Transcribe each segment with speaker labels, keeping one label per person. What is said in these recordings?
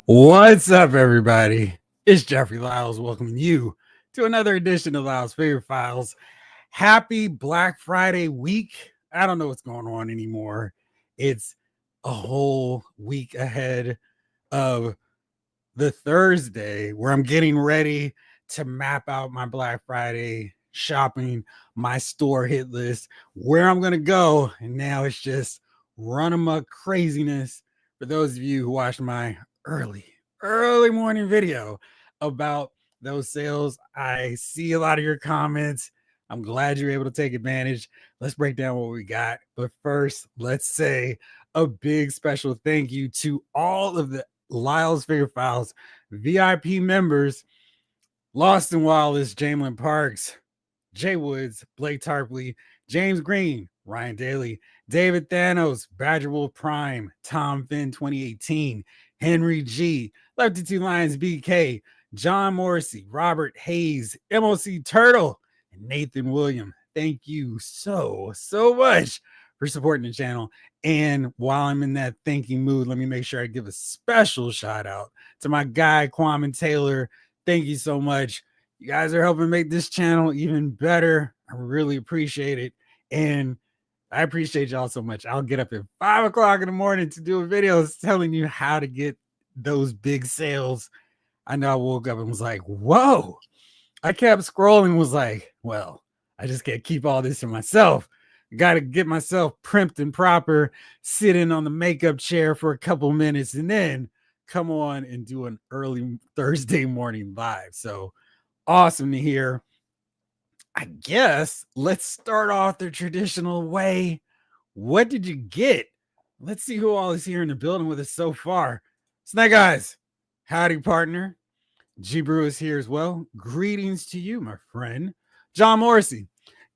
Speaker 1: What's up, everybody? It's Jeffrey Lyles welcoming you to another edition of Lyles Favorite Files. Happy Black Friday week. I don't know what's going on anymore. It's a whole week ahead of the Thursday where I'm getting ready to map out my Black Friday shopping, my store hit list, where I'm going to go. And now it's just run amok craziness for those of you who watched my early morning video about those sales. I see a lot of your comments. I'm glad you're able to take advantage. Let's break down what we got. But first, let's say a big special thank you to all of the Lyles Favorite Files VIP members: Lawson Wallace, Jamelin Parks, Jay Woods, Blake Tarpley, James Green, Ryan Daly, David Thanos, Badger Wolf Prime, Tom Finn 2018, Henry G, Lefty Two Lions BK, John Morrissey, Robert Hayes, MOC Turtle, and Nathan William. Thank you so much for supporting the channel. And while I'm in that thanking mood, let me make sure I give a special shout out to my guy, Kwame Taylor. Thank you so much. You guys are helping make this channel even better. I really appreciate it. And I appreciate y'all so much. I'll get up at 5 o'clock in the morning to do a video telling you how to get those big sales. I know I woke up and was like, whoa. I kept scrolling, was like, well, I just can't keep all this to myself. Got to get myself primped and proper, sitting on the makeup chair for a couple minutes, and then come on and do an early Thursday morning live. So awesome to hear. I guess let's start off the traditional way. What did you get? Let's see who all is here in the building with us so far. Snake Eyes, howdy, partner. G Brew is here as well. Greetings to you, my friend. John Morrissey,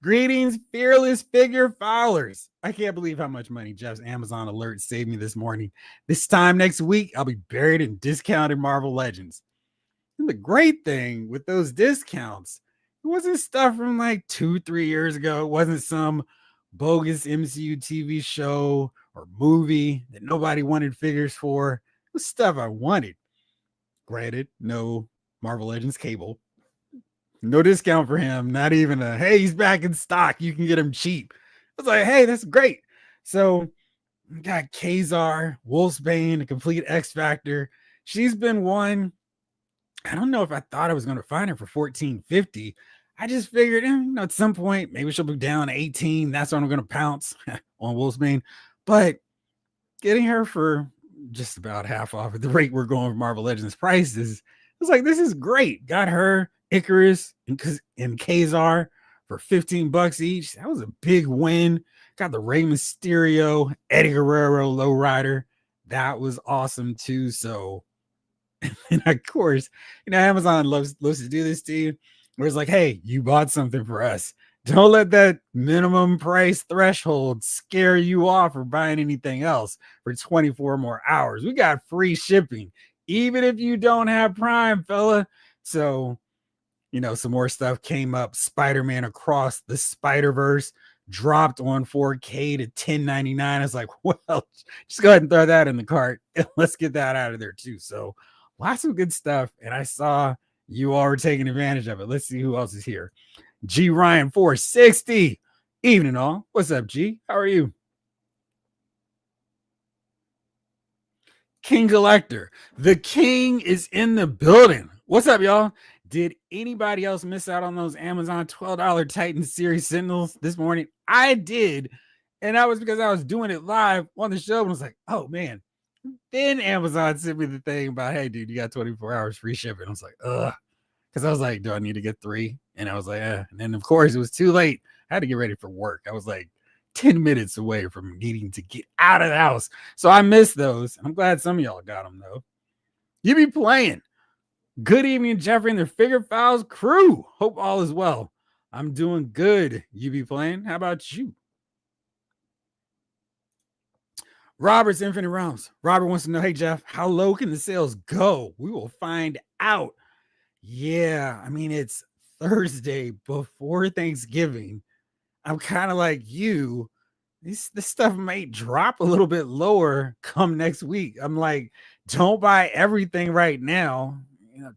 Speaker 1: greetings, fearless figure filers. I can't believe how much money Jeff's Amazon alert saved me this morning. This time next week, I'll be buried in discounted Marvel Legends. And the great thing with those discounts, it wasn't stuff from like 2-3 years ago. It wasn't some bogus MCU TV show or movie that nobody wanted figures for. It was stuff I wanted. Granted, no Marvel Legends cable, no discount for him, not even a, hey, he's back in stock, you can get him cheap. I was like, hey, that's great. So we got Kazar, Wolfsbane, a complete X Factor. She's been one. I don't know if I thought I was going to find her for $14.50. I just figured, at some point, maybe she'll be down 18. That's when I'm going to pounce on Wolfsbane. But getting her for just about half off at the rate we're going for Marvel Legends prices, I was like, this is great. Got her, Icarus, and Kazar for $15 each. That was a big win. Got the Rey Mysterio, Eddie Guerrero lowrider. That was awesome too. So, and of course, Amazon loves to do this to you, where it's like, hey, you bought something for us. Don't let that minimum price threshold scare you off for buying anything else for 24 more hours. We got free shipping, even if you don't have Prime, fella. So, some more stuff came up. Spider-Man Across the Spider-Verse dropped on 4K to $10.99. I was like, well, just go ahead and throw that in the cart. Let's get that out of there too. So lots of good stuff. And I saw you all were taking advantage of it. Let's see who else is here. G Ryan 460. Evening all. What's up, G? How are you? King Collector. The king is in the building. What's up, y'all? Did anybody else miss out on those Amazon $12 Titan Series Sentinels this morning? I did. And that was because I was doing it live on the show and was like, oh man. Then Amazon sent me the thing about, hey, dude, you got 24 hours free shipping. I was like, ugh. Because I was like, do I need to get 3? And I was like, eh. And then, of course, it was too late. I had to get ready for work. I was like 10 minutes away from needing to get out of the house. So I missed those. I'm glad some of y'all got them, though. You be playing. Good evening, Jeffrey and the Figure Files crew. Hope all is well. I'm doing good. You be playing. How about you? Robert's Infinite Realms. Robert wants to know, hey, Jeff, how low can the sales go? We will find out. Yeah, I mean, it's Thursday before Thanksgiving. I'm kind of like you. This stuff might drop a little bit lower come next week. I'm like, don't buy everything right now.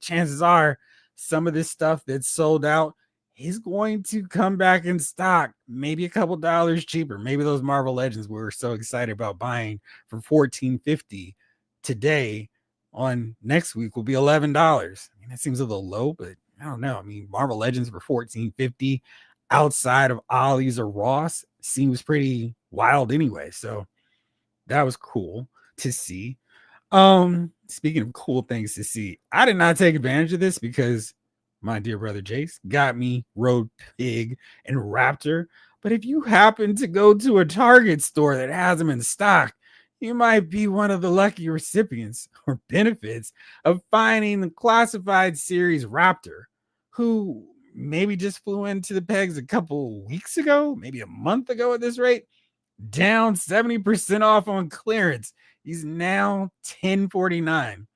Speaker 1: Chances are some of this stuff that's sold out is going to come back in stock, maybe a couple dollars cheaper. Maybe those Marvel Legends we were so excited about buying for $14.50 today on next week will be $11. I mean, that seems a little low, but I don't know. I mean, Marvel Legends for $14.50 outside of Ollie's or Ross seems pretty wild anyway. So that was cool to see. Speaking of cool things to see, I did not take advantage of this because my dear brother Jace got me Road Pig and Raptor. But if you happen to go to a Target store that has them in stock, you might be one of the lucky recipients or benefits of finding the classified series Raptor, who maybe just flew into the pegs a couple weeks ago, maybe a month ago at this rate, down 70% off on clearance. He's now $10.49.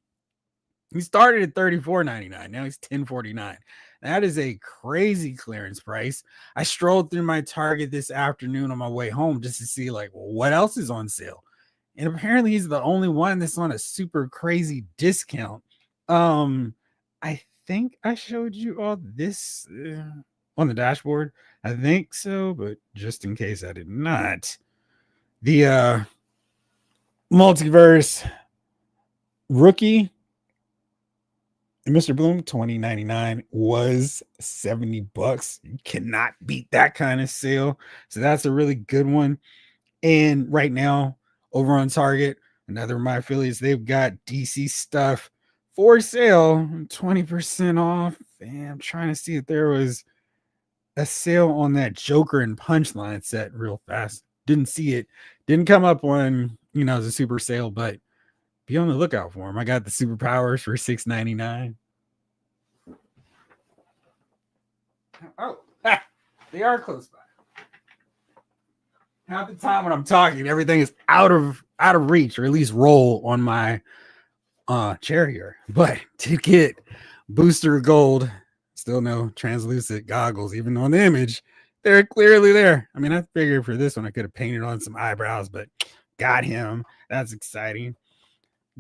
Speaker 1: He started at $34.99. Now he's $10.49. That is a crazy clearance price. I strolled through my Target this afternoon on my way home just to see like what else is on sale. And apparently he's the only one that's on a super crazy discount. I think I showed you all this on the dashboard. I think so, but just in case I did not. The Multiverse Rookie Mr. Bloom 2099 was $70. You cannot beat that kind of sale. So that's a really good one. And right now, over on Target, another of my affiliates, they've got DC stuff for sale, 20% off. And I'm trying to see if there was a sale on that Joker and Punchline set real fast. Didn't see it. Didn't come up on, as a super sale, but be on the lookout for them. I got the superpowers for $6.99. Oh, they are close by. Half the time when I'm talking, everything is out of reach, or at least roll on my chair here. But to get Booster Gold, still no translucent goggles, even on the image, they're clearly there. I mean, I figured for this one I could have painted on some eyebrows, but got him. That's exciting.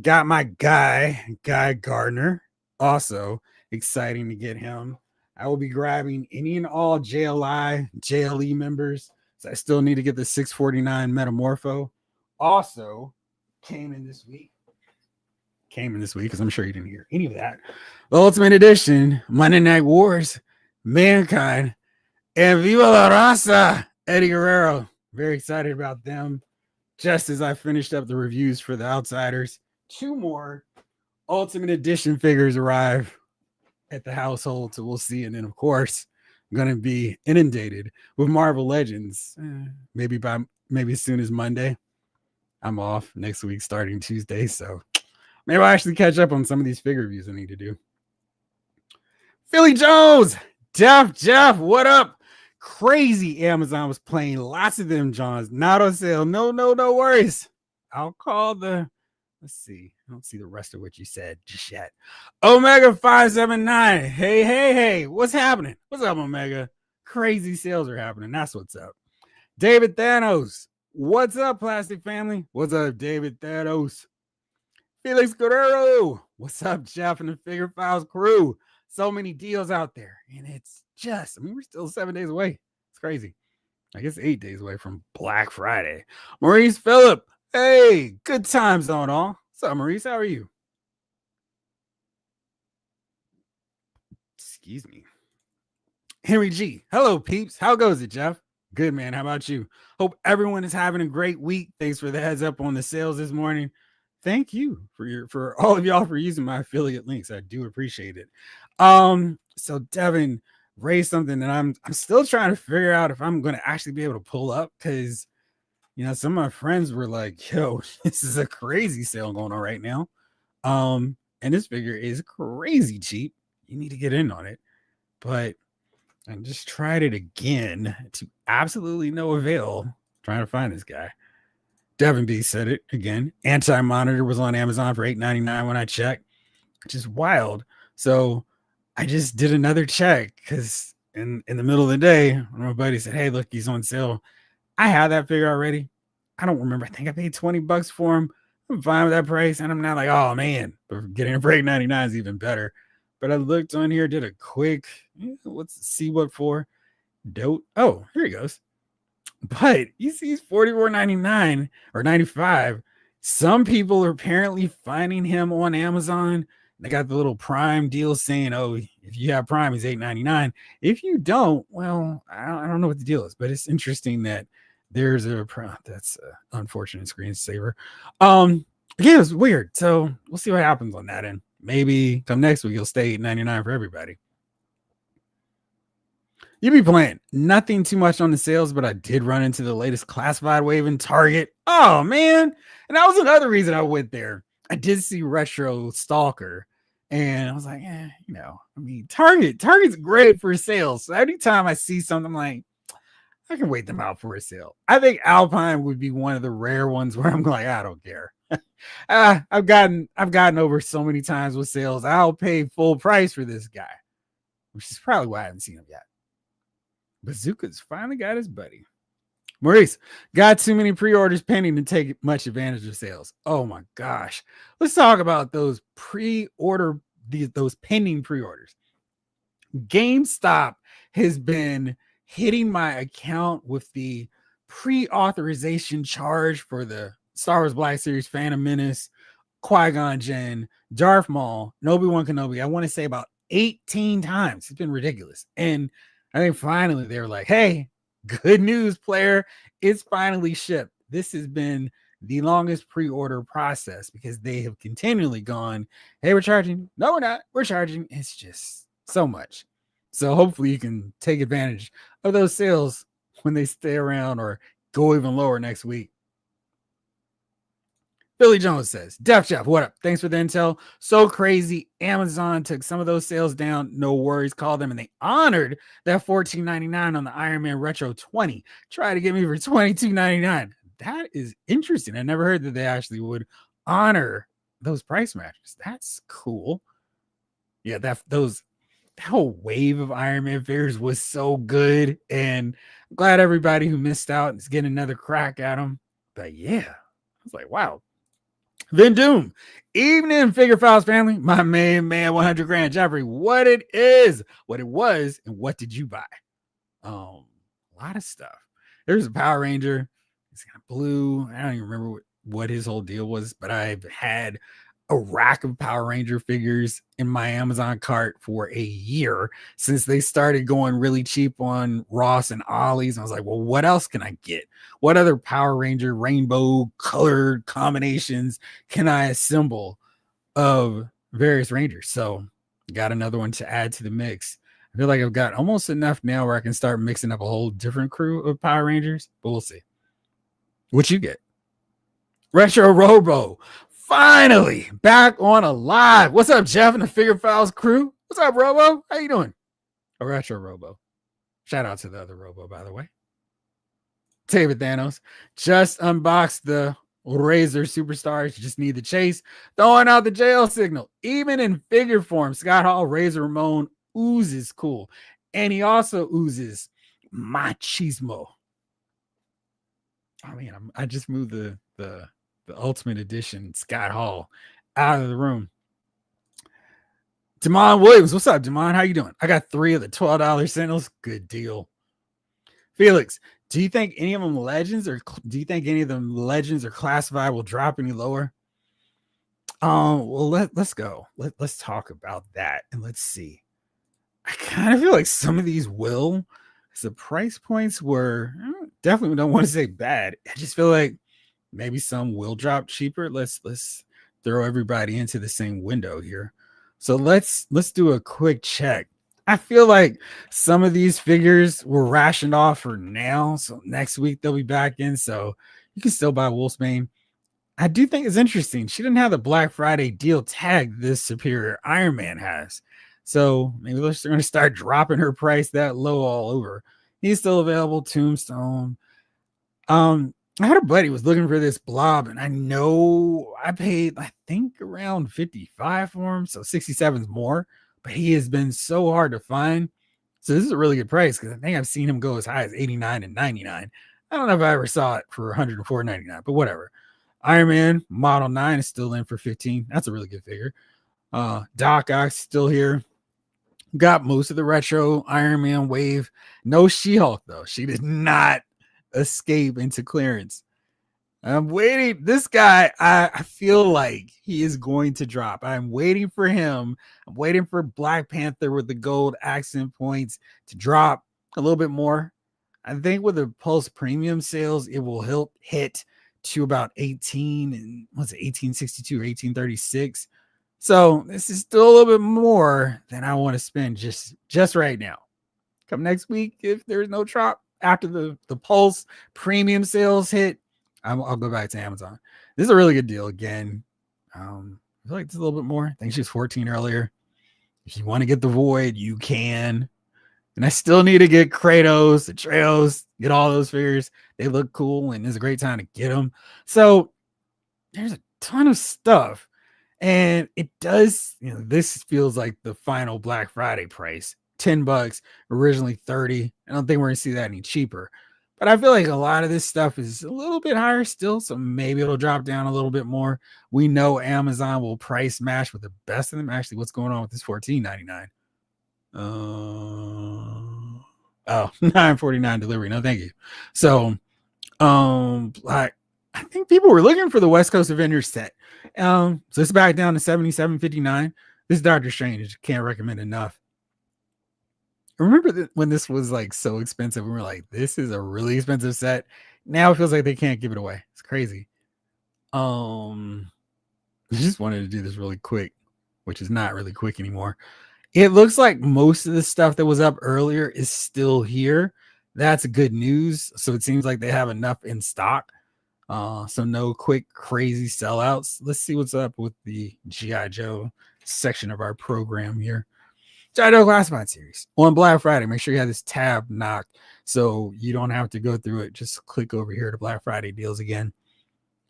Speaker 1: Got my Guy Gardner. Also exciting to get him. I will be grabbing any and all JLI, JLE members. So I still need to get the 649 Metamorpho. Also came in this week because I'm sure you didn't hear any of that. The Ultimate Edition, Monday Night Wars, Mankind, and Viva la Raza, Eddie Guerrero. Very excited about them. Just as I finished up the reviews for the Outsiders, 2 more Ultimate Edition figures arrive at the household, so we'll see. And then, of course, I'm going to be inundated with Marvel Legends. Maybe as soon as Monday. I'm off next week starting Tuesday, so maybe I'll actually catch up on some of these figure reviews I need to do. Philly Jones, Jeff, what up? Crazy Amazon was playing lots of them, Johns. Not on sale. No worries. I'll call let's see. I don't see the rest of what you said just yet. Omega 579. Hey. What's happening? What's up, Omega? Crazy sales are happening. That's what's up. David Thanos. What's up, Plastic Family? What's up, David Thanos? Felix Guerrero. What's up, Jeff and the Figure Files crew? So many deals out there. And it's just, we're still 7 days away. It's crazy. I guess 8 days away from Black Friday. Maurice Phillip. Hey, good times on all. What's up, Maurice? How are you? Excuse me. Henry G. Hello, peeps. How goes it, Jeff? Good, man. How about you? Hope everyone is having a great week. Thanks for the heads up on the sales this morning. Thank you for all of y'all for using my affiliate links. I do appreciate it. So Devin raised something that I'm still trying to figure out if I'm going to actually be able to pull up, because some of my friends were like, yo, this is a crazy sale going on right now. And this figure is crazy cheap. You need to get in on it. But I just tried it again to absolutely no avail trying to find this guy. Devin B said it again. Anti-Monitor was on Amazon for $8.99 when I checked, which is wild. So I just did another check because in the middle of the day, when my buddy said, hey, look, he's on sale. I had that figure already. I don't remember. I think I paid $20 for him. I'm fine with that price. And I'm not like, oh man, but getting a break 99 is even better. But I looked on here, did a quick, let's see what for. Dote. Oh, here he goes. But you see, he's $44.99 or 95. Some people are apparently finding him on Amazon. They got the little Prime deal saying, oh, if you have Prime, he's $8.99. If you don't, well, I don't know what the deal is, but it's interesting that there's a that's an unfortunate screensaver. Yeah, it's weird. So we'll see what happens on that end. Maybe come next week, he'll stay $8.99 for everybody. You be playing nothing too much on the sales, but I did run into the latest classified wave in Target. Oh man. And that was another reason I went there. I did see Retro Stalker, and I was like, I mean, Target's great for sales. So anytime I see something, I'm like, I can wait them out for a sale. I think Alpine would be one of the rare ones where I'm like, I don't care. I've gotten over so many times with sales. I'll pay full price for this guy, which is probably why I haven't seen him yet. Bazooka's finally got his buddy. Maurice, got too many pre-orders pending to take much advantage of sales. Oh my gosh. Let's talk about those those pending pre-orders. GameStop has been hitting my account with the pre-authorization charge for the Star Wars Black Series, Phantom Menace, Qui-Gon Jinn, Darth Maul, Obi-Wan Kenobi. I want to say about 18 times. It's been ridiculous. And I think finally they were like, hey, good news, player. It's finally shipped. This has been the longest pre-order process because they have continually gone, hey, we're charging. No, we're not. We're charging. It's just so much. So hopefully you can take advantage of those sales when they stay around or go even lower next week. Billy Jones says, Def Chef, what up? Thanks for the intel. So crazy. Amazon took some of those sales down. No worries. Call them, and they honored that $14.99 on the Iron Man Retro 20. Try to get me for $22.99. That is interesting. I never heard that they actually would honor those price matches. That's cool. Yeah, that whole wave of Iron Man figures was so good, and I'm glad everybody who missed out is getting another crack at them. But yeah, I was like, wow. Then Doom, evening Figure Files family, my main man, 100 grand Jeffrey, what it is, what it was, and what did you buy? A lot of stuff. There's a Power Ranger. It's got blue. I don't even remember what his whole deal was, but I've had a rack of Power Ranger figures in my Amazon cart for a year since they started going really cheap on Ross and Ollie's. And I was like, well, what else can I get? What other Power Ranger rainbow colored combinations can I assemble of various Rangers? So got another one to add to the mix. I feel like I've got almost enough now where I can start mixing up a whole different crew of Power Rangers, but we'll see. What you get? Retro Robo. Finally back on alive. What's up, Jeff and the Figure Files crew? What's up, Robo? How you doing? A Retro Robo. Shout out to the other Robo, by the way. David Thanos just unboxed the Razor Superstars. You just need the chase. Throwing out the jail signal. Even in figure form, Scott Hall Razor Ramon oozes cool. And he also oozes machismo. Oh man, I just moved the Ultimate Edition Scott Hall out of the room. Damon Williams, what's up, Damon? How you doing? I got 3 of the $12 Sentinels. Good deal. Felix, do you think any of them legends, or do you think any of them legends or classified will drop any lower? Well, let's go. Let's talk about that and let's see. I kind of feel like some of these will. The price points were definitely don't want to say bad. I just feel like maybe some will drop cheaper. Let's throw everybody into the same window here. So let's do a quick check. I feel like some of these figures were rationed off for now. So next week they'll be back in. So you can still buy Wolfsbane. I do think it's interesting. She didn't have the Black Friday deal tag this Superior Iron Man has. So maybe they're going to start dropping her price that low all over. He's still available. Tombstone. I had a buddy was looking for this Blob, and I know I paid, I think, around 55 for him. So 67 is more, but he has been so hard to find. So this is a really good price because I think I've seen him go as high as 89 and 99. I don't know if I ever saw it for 104.99, but whatever. Iron Man Model 9 is still in for 15. That's a really good figure. Doc Ock still here. Got most of the retro Iron Man wave. No She-Hulk though. She did not escape into clearance. I'm waiting. This guy, I feel like he is going to drop. I'm waiting for him. I'm waiting for Black Panther with the gold accent points to drop a little bit more. I think with the Pulse Premium sales, it will hit to about 18 and what's it, 1862 or 1836. So this is still a little bit more than I want to spend just right now. Come next week, if there's no drop after the Pulse Premium sales hit, I'll go back to Amazon. This is a really good deal again. I feel like it's a little bit more. I think she's 14 earlier. If you want to get the Void, you can. And I still need to get Kratos, Atreus, get all those figures. They look cool, and it's a great time to get them. So there's a ton of stuff. And it does, this feels like the final Black Friday price. $10, originally 30. I don't think we're going to see that any cheaper. But I feel like a lot of this stuff is a little bit higher still, so maybe it'll drop down a little bit more. We know Amazon will price match with the best of them. Actually, what's going on with this $14.99? $9.49 delivery. No, thank you. So, I think people were looking for the West Coast Avengers set. So it's back down to $77.59. This Doctor Strange can't recommend enough. Remember when this was like so expensive? We were like, this is a really expensive set. Now it feels like they can't give it away. It's crazy. I just wanted to do this really quick, which is not really quick anymore. It looks like most of the stuff that was up earlier is still here. That's good news. So it seems like they have enough in stock. So no quick, crazy sellouts. Let's see what's up with the G.I. Joe section of our program here. G.I. Joe Classified Series on Black Friday. Make sure you have this tab knocked so you don't have to go through it. Just click over here to Black Friday deals again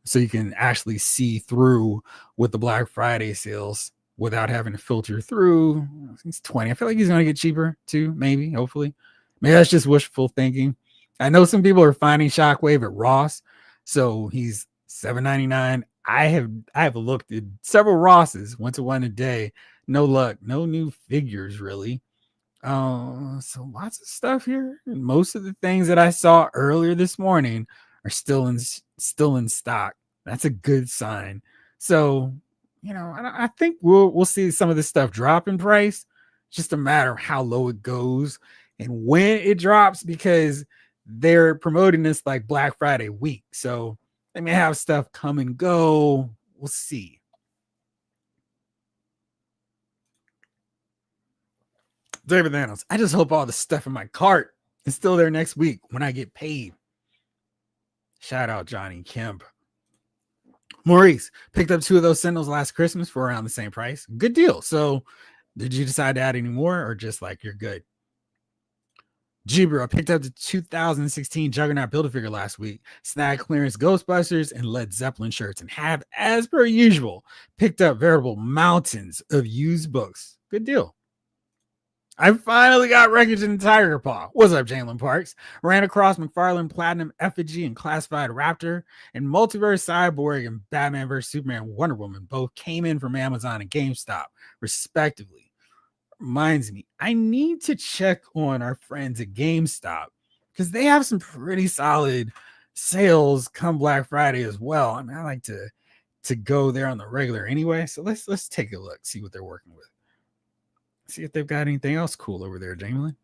Speaker 1: so you can actually see through with the Black Friday sales without having to filter through. He's 20. I feel like he's going to get cheaper too, maybe, hopefully. Maybe that's just wishful thinking. I know some people are finding Shockwave at Ross, so he's $7.99. I have looked at several Rosses, went to one a day. No luck, no new figures really. So lots of stuff here. And most of the things that I saw earlier this morning are still in stock. That's a good sign. So, I think we'll see some of this stuff drop in price. It's just a matter of how low it goes and when it drops, because they're promoting this like Black Friday week. So they may have stuff come and go. We'll see. David Thanos, I just hope all the stuff in my cart is still there next week when I get paid. Shout out Johnny Kemp. Maurice picked up 2 of those Sentinels last Christmas for around the same price. Good deal. So did you decide to add any more or just like you're good? Gibro picked up the 2016 Juggernaut Build-A-Figure last week, snagged clearance Ghostbusters and Led Zeppelin shirts, and have, as per usual, picked up veritable mountains of used books. Good deal. I finally got Wreckage in the Tiger Paw. What's up, Jalen Parks? Ran across McFarlane Platinum Effigy and Classified Raptor, and Multiverse Cyborg and Batman vs. Superman Wonder Woman both came in from Amazon and GameStop, respectively. Reminds me, I need to check on our friends at GameStop because they have some pretty solid sales come Black Friday as well. I mean, I like to go there on the regular anyway. So let's take a look, see what they're working with. See if they've got anything else cool over there, Jamie.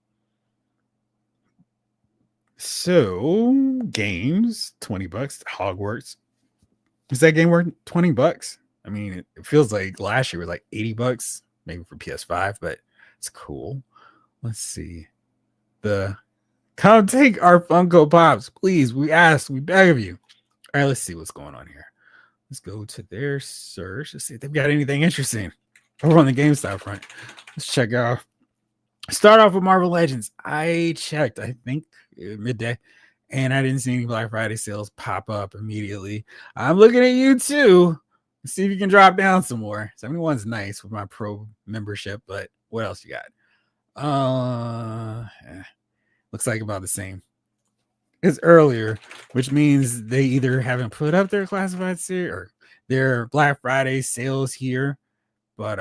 Speaker 1: So, games, $20. Hogwarts. Is that game worth $20? I mean, it feels like last year was like $80, maybe for PS5, but it's cool. Let's see. Come take our Funko Pops, please. We ask, we beg of you. All right, let's see what's going on here. Let's go to their search. Let's see if they've got anything interesting over on the GameStop front. Let's check out. Start off with Marvel Legends. I checked, I think, midday, and I didn't see any Black Friday sales pop up immediately. I'm looking at you too. Let's see if you can drop down some more. 71's nice with my pro membership, but what else you got? Looks like about the same. It's earlier, which means they either haven't put up their classified series or their Black Friday sales here. But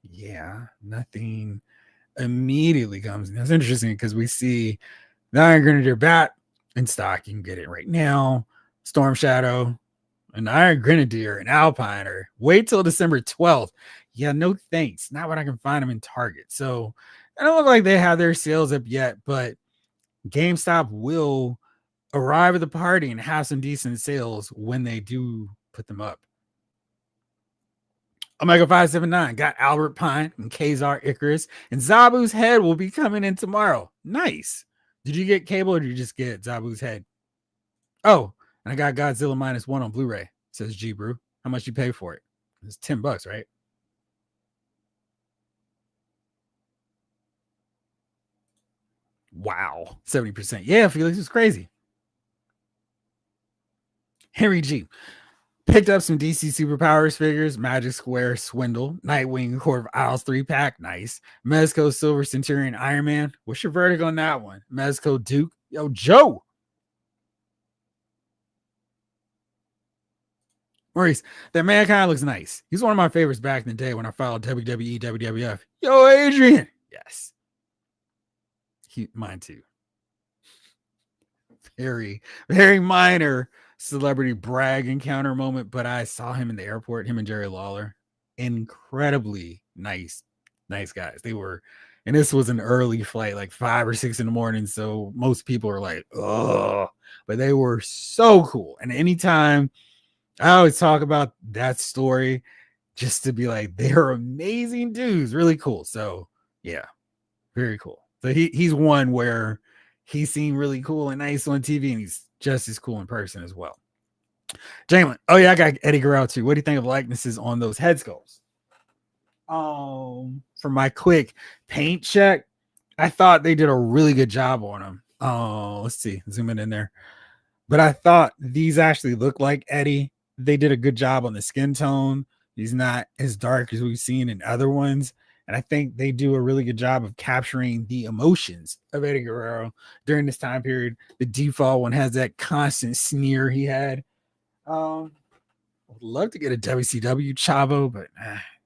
Speaker 1: yeah, nothing immediately comes. That's interesting because we see the Iron Grenadier bat in stock. You can get it right now. Storm Shadow, an Iron Grenadier, and Alpiner. Wait till December 12th. Yeah, no thanks. Not when I can find them in Target. So I don't look like they have their sales up yet, but GameStop will arrive at the party and have some decent sales when they do put them up. Omega 579 got Albert Pine and Kazar Icarus, and Zabu's head will be coming in tomorrow. Nice. Did you get cable or did you just get Zabu's head? Oh, and I got Godzilla -1 on Blu-ray, says G Brew. How much you pay for it? It's $10, right? Wow, 70%. Yeah, Felix is crazy. Henry G picked up some DC Superpowers figures, Magic Square Swindle, Nightwing Court of Owls 3-pack, nice. Mezco Silver Centurion Iron Man. What's your verdict on that one? Mezco Duke. Yo, Joe. Maurice, that man kind of looks nice. He's one of my favorites back in the day when I followed WWE, WWF. Yo, Adrian. Yes. Mine too. Very, very minor celebrity brag encounter moment, but I saw him in the airport, him and Jerry Lawler. Incredibly nice guys. They were, and this was an early flight, like 5 or 6 in the morning. So most people are like, oh, but they were so cool. And anytime I always talk about that story, just to be like, they're amazing dudes, really cool. So yeah, very cool. So he's one where he seemed really cool and nice on TV, and he's just as cool in person as well. Jalen, oh yeah, I got Eddie Guerrero too. What do you think of likenesses on those head sculpts? For my quick paint check, I thought they did a really good job on them. Oh, let's see, zoom in there. But I thought these actually look like Eddie. They did a good job on the skin tone. He's not as dark as we've seen in other ones. And I think they do a really good job of capturing the emotions of Eddie Guerrero during this time period. The default one has that constant sneer he had. I'd love to get a WCW Chavo, but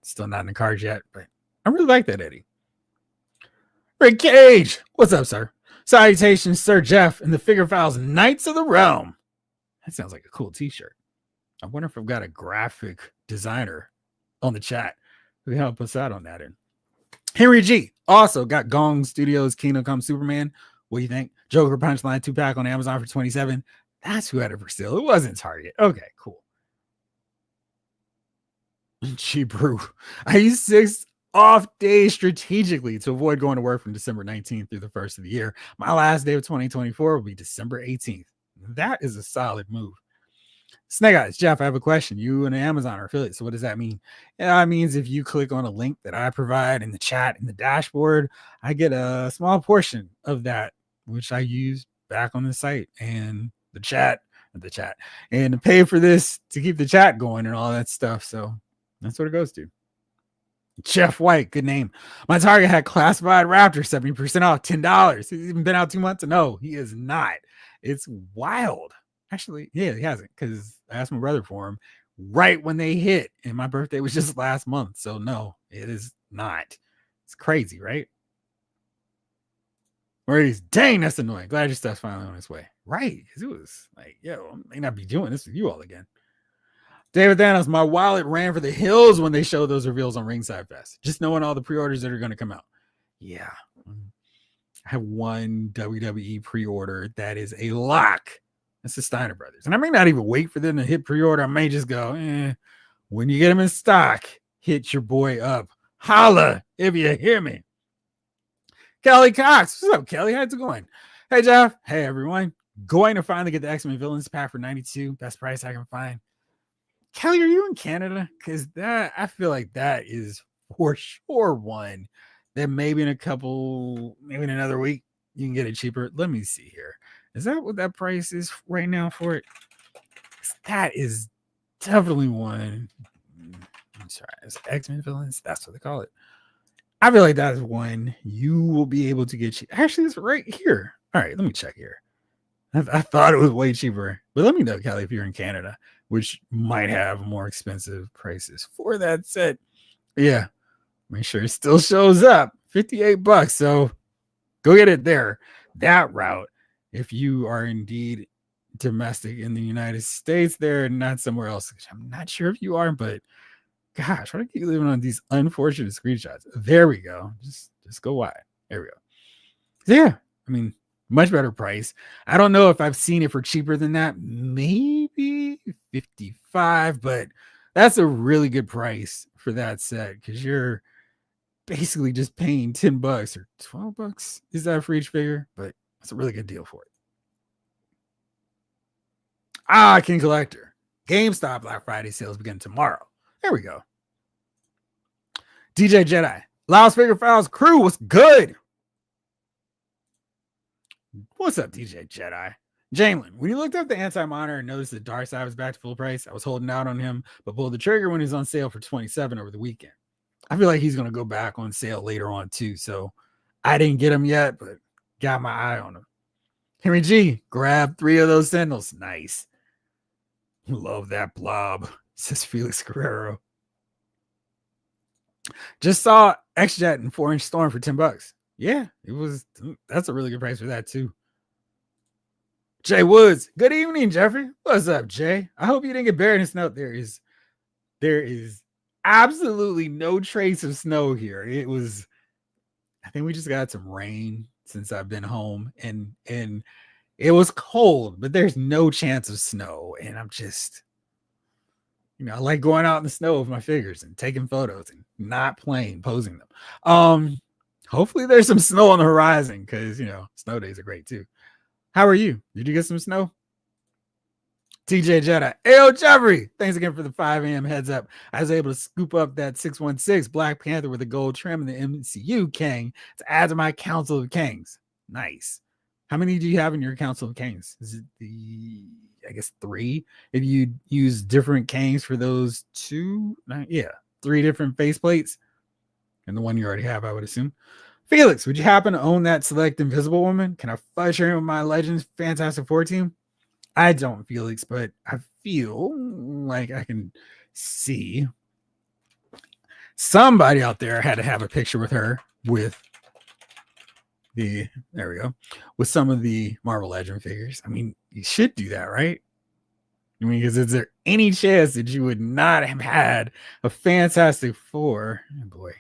Speaker 1: still not in the cards yet. But I really like that Eddie. Rick Cage, what's up, sir? Salutations, Sir Jeff, and the Figure Files Knights of the Realm. That sounds like a cool t-shirt. I wonder if I've got a graphic designer on the chat who can help us out on that end. Henry G also got Gong Studios Kingdom Come Superman. What do you think? Joker Punchline 2-pack on Amazon for $27. That's who had it for sale. It wasn't Target. Okay, cool. G Brew. I use 6 off days strategically to avoid going to work from December 19th through the 1st of the year. My last day of 2024 will be December 18th. That is a solid move. Snake Eyes, Jeff, I have a question. You and Amazon are affiliates. So what does that mean? Yeah, it means if you click on a link that I provide in the chat, in the dashboard, I get a small portion of that, which I use back on the site and the chat, and to pay for this to keep the chat going and all that stuff. So that's what it goes to. Jeff White, good name. My Target had classified Raptor 70% off, $10. He's even been out 2 months. No, he is not. It's wild. Actually, yeah, he hasn't, because I asked my brother for him right when they hit, and my birthday was just last month. So no, it is not. It's crazy, right? Or he's, dang, that's annoying. Glad your stuff's finally on its way. Right, because it was like, yo, I may not be doing this with you all again. David Thanos, my wallet ran for the hills when they showed those reveals on Ringside Fest. Just knowing all the pre-orders that are going to come out. Yeah. I have one WWE pre-order that is a lock. That's the Steiner Brothers. And I may not even wait for them to hit pre-order. I may just go, when you get them in stock, hit your boy up. Holla if you hear me. Kelly Cox. What's up, Kelly? How's it going? Hey, Jeff. Hey, everyone. Going to finally get the X-Men Villains pack for $92. Best price I can find. Kelly, are you in Canada? Because that, I feel like that is for sure one that maybe in another week, you can get it cheaper. Let me see here. Is that what that price is right now for it? That is definitely one. I'm sorry, it's X-Men Villains. That's what they call it. I feel like that is one you will be able to get. Actually, it's right here. All right, let me check here. I thought it was way cheaper. But let me know, Kelly, if you're in Canada, which might have more expensive prices for that set. Yeah, make sure it still shows up. $58. So go get it there. That route, if you are indeed domestic in the United States, there and not somewhere else. I'm not sure if you are, but gosh, why do I keep living on these unfortunate screenshots? There we go. Just go wide. There we go. So yeah, I mean, much better price. I don't know if I've seen it for cheaper than that. Maybe 55, but that's a really good price for that set because you're basically just paying $10 or $12. Is that for each figure? But that's a really good deal for it. King Collector. GameStop Black Friday sales begin tomorrow. There we go. DJ Jedi. Loud's Figure Files crew was good. What's up, DJ Jedi? Jalen, when you looked up the anti-monitor and noticed that Darkseid was back to full price, I was holding out on him, but pulled the trigger when he was on sale for $27 over the weekend. I feel like he's going to go back on sale later on too, so I didn't get him yet, but got my eye on him. Henry G, grab 3 of those Sentinels. Nice. Love that blob, says Felix Guerrero. Just saw X-Jet and 4-inch Storm for $10. Yeah, that's a really good price for that too. Jay Woods, good evening, Jeffrey. What's up, Jay? I hope you didn't get buried in snow. There is absolutely no trace of snow here. I think we just got some rain since I've been home, and it was cold, but there's no chance of snow. And I'm just, I like going out in the snow with my figures and taking photos and not playing, posing them. Hopefully there's some snow on the horizon because, snow days are great too. How are you? Did you get some snow? TJ Jedi. Ayo, Jeffrey. Thanks again for the 5 a.m. heads up. I was able to scoop up that 616 Black Panther with a gold trim and the MCU Kang to add to my Council of Kangs. Nice. How many do you have in your Council of Kangs? Is it I guess 3? If you use different Kangs for those 2? 3 different faceplates. And the one you already have, I would assume. Felix, would you happen to own that Select Invisible Woman? Can I fudge her in with my Legends Fantastic Four team? I don't, Felix, but I feel like I can see somebody out there had to have a picture with her with there we go, with some of the Marvel Legend figures. I mean, you should do that, right? I mean, because is there any chance that you would not have had a Fantastic Four? Oh boy,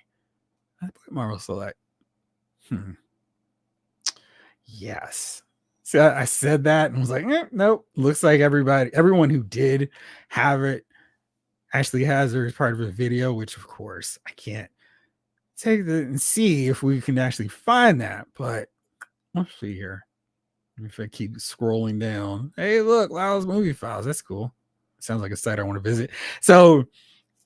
Speaker 1: I put Marvel Select. Yes. See, I said that and was like, nope. Looks like everyone who did have it actually has her as part of a video, which of course I can't take and see if we can actually find that. But let's see here. If I keep scrolling down, hey, look, Lyle's Movie Files. That's cool. Sounds like a site I want to visit. So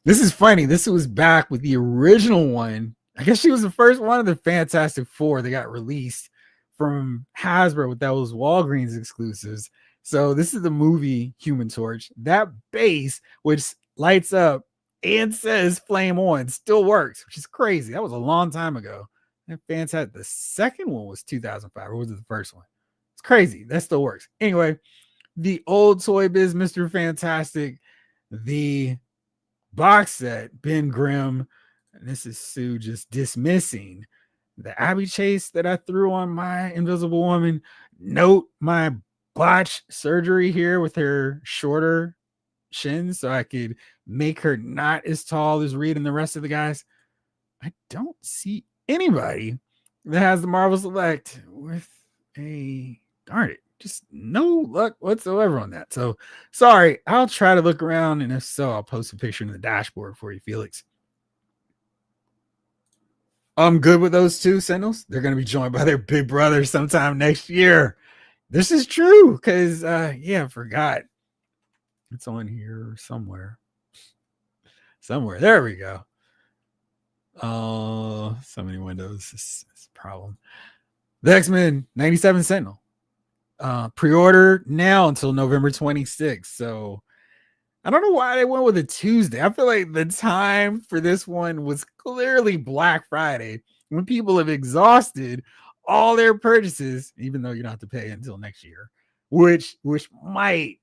Speaker 1: this is funny. This was back with the original one. I guess she was the first one of the Fantastic Four that got released from Hasbro with those Walgreens exclusives. So this is the movie Human Torch. That base, which lights up and says flame on, still works, which is crazy. That was a long time ago. And Fantastic. The second one was 2005, or was it the first one? It's crazy. That still works. Anyway, the old Toy Biz Mr. Fantastic, the box set, Ben Grimm, and this is Sue just dismissing the Abby Chase that I threw on my Invisible Woman. Note my botch surgery here with her shorter shins so I could make her not as tall as Reed and the rest of the guys. I don't see anybody that has the Marvel Select with darn it, just no luck whatsoever on that. So sorry, I'll try to look around, and if so, I'll post a picture in the dashboard for you, Felix. I'm good with those 2 Sentinels. They're going to be joined by their big brother sometime next year. This is true because, I forgot. It's on here somewhere. There we go. Oh, so many windows. This is a problem. The X-Men 97 Sentinel. Pre-order now until November 26th. So I don't know why they went with a Tuesday. I feel like the time for this one was clearly Black Friday when people have exhausted all their purchases, even though you don't have to pay until next year. which might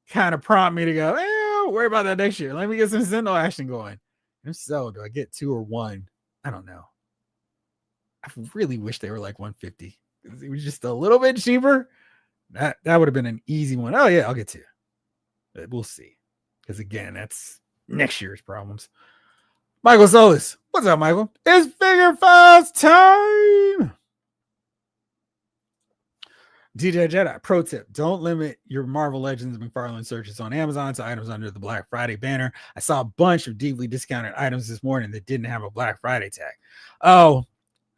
Speaker 1: kind of prompt me to go, worry about that next year. Let me get some Sentinel action going. If so, do I get 2 or 1? I don't know. I really wish they were like 150. It was just a little bit cheaper. That would have been an easy one. Oh yeah, I'll get 2. But we'll see. Because again, that's next year's problems. Michael Solis. What's up, Michael? It's Figure Files time. DJ Jedi, pro tip, don't limit your Marvel Legends McFarlane searches on Amazon to items under the Black Friday banner. I saw a bunch of deeply discounted items this morning that didn't have a Black Friday tag. Oh,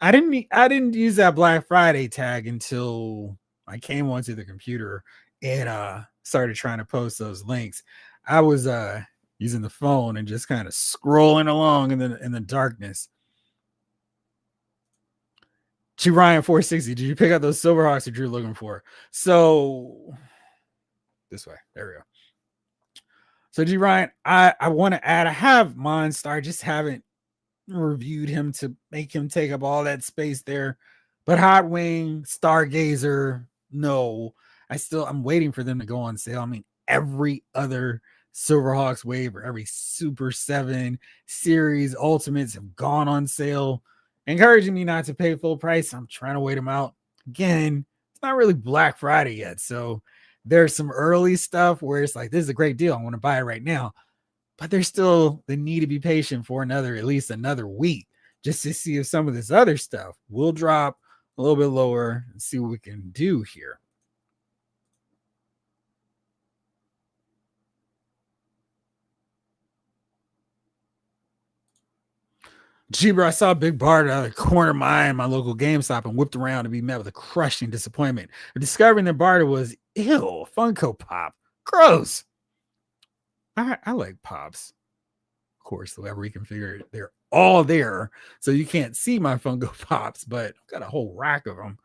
Speaker 1: I didn't use that Black Friday tag until I came onto the computer and started trying to post those links. I was using the phone and just kind of scrolling along in the darkness. G Ryan 460. Did you pick up those Silverhawks that you're looking for? So this way. There we go. So G Ryan, I want to add. I have Monstar. I just haven't reviewed him to make him take up all that space there. But Hot Wing, Stargazer, no. I'm waiting for them to go on sale. I mean, every other Silverhawks wave or every Super 7 series ultimates have gone on sale, encouraging me not to pay full price. I'm trying to wait them out. Again, it's not really Black Friday yet, so there's some early stuff where it's like, this is a great deal, I want to buy it right now, but there's still the need to be patient for at least another week just to see if some of this other stuff will drop a little bit lower and see what we can do here. Bro, I saw a big bar out of the corner of my eye in my local GameStop and whipped around to be met with a crushing disappointment. Discovering the bar was, ew, Funko Pop. Gross. I like Pops. Of course, the we can figure it, they're all there. So you can't see my Funko Pops, but I've got a whole rack of them.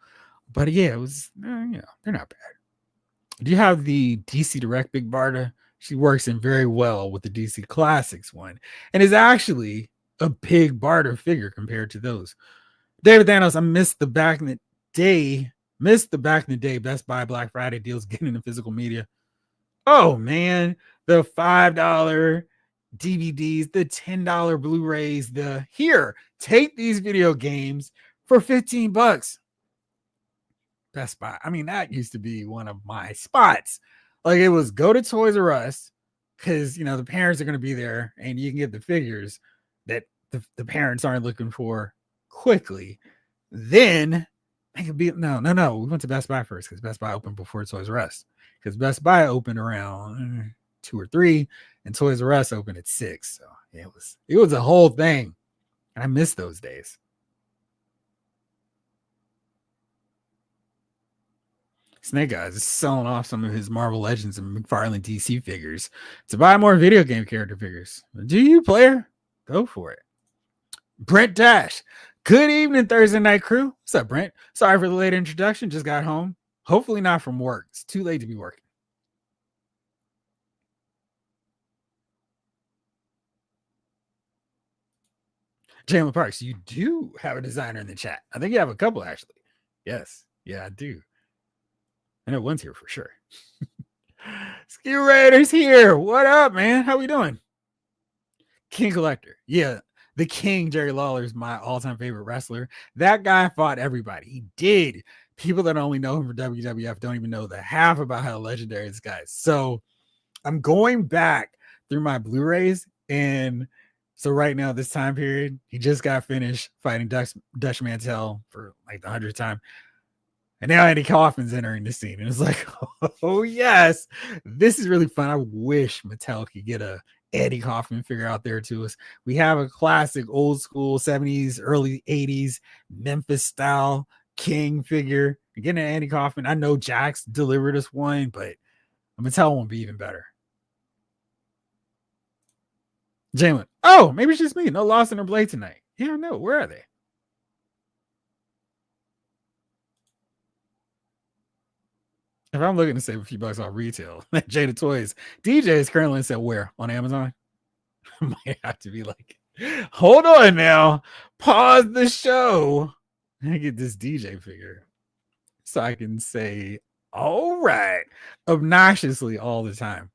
Speaker 1: But yeah, it was, they're not bad. Do you have the DC Direct Big Barda? She works in very well with the DC Classics one and is actually a big barter figure compared to those. David Thanos, I missed the back in the day Best Buy Black Friday deals getting into physical media. Oh man, the $5 DVDs, the $10 Blu-rays, take these video games for $15. Best Buy. I mean, that used to be one of my spots. Like, it was go to Toys R Us because the parents are going to be there and you can get the figures that the parents aren't looking for quickly. Then I could be no. We went to Best Buy first because Best Buy opened before Toys R Us. Because Best Buy opened around 2 or 3, and Toys R Us opened at 6. So it was a whole thing, and I miss those days. Snake Eyes is selling off some of his Marvel Legends and McFarlane DC figures to buy more video game character figures. Do you, player? Go for it. Brent Dash. Good evening, Thursday night crew. What's up, Brent? Sorry for the late introduction. Just got home. Hopefully not from work. It's too late to be working. Jalen Parks, you do have a designer in the chat. I think you have a couple, actually. Yes. Yeah, I do. I know one's here for sure. Ski Raiders here. What up, man? How we doing? King Collector. Yeah, the King, Jerry Lawler, is my all-time favorite wrestler. That guy fought everybody. He did. People that only know him for WWF don't even know the half about how legendary this guy is. So I'm going back through my Blu-rays, and so right now, this time period, he just got finished fighting Dutch Mantel for like the 100th time. And now Andy Kaufman's entering the scene. And it's like, oh, yes, this is really fun. I wish Mattel could get a Andy Kaufman figure out there to us. We have a classic old school 70s, early 80s Memphis style King figure. Again, Andy Kaufman. I know Jax delivered us one, but Mattel won't be even better. Jalen, oh, maybe it's just me. No loss in her blade tonight. Yeah, no. Where are they? If I'm looking to save a few bucks off retail, Jada Toys, DJ is currently said where? On Amazon? Might have to be like, hold on now. Pause the show. I get this DJ figure so I can say All right. Obnoxiously all the time.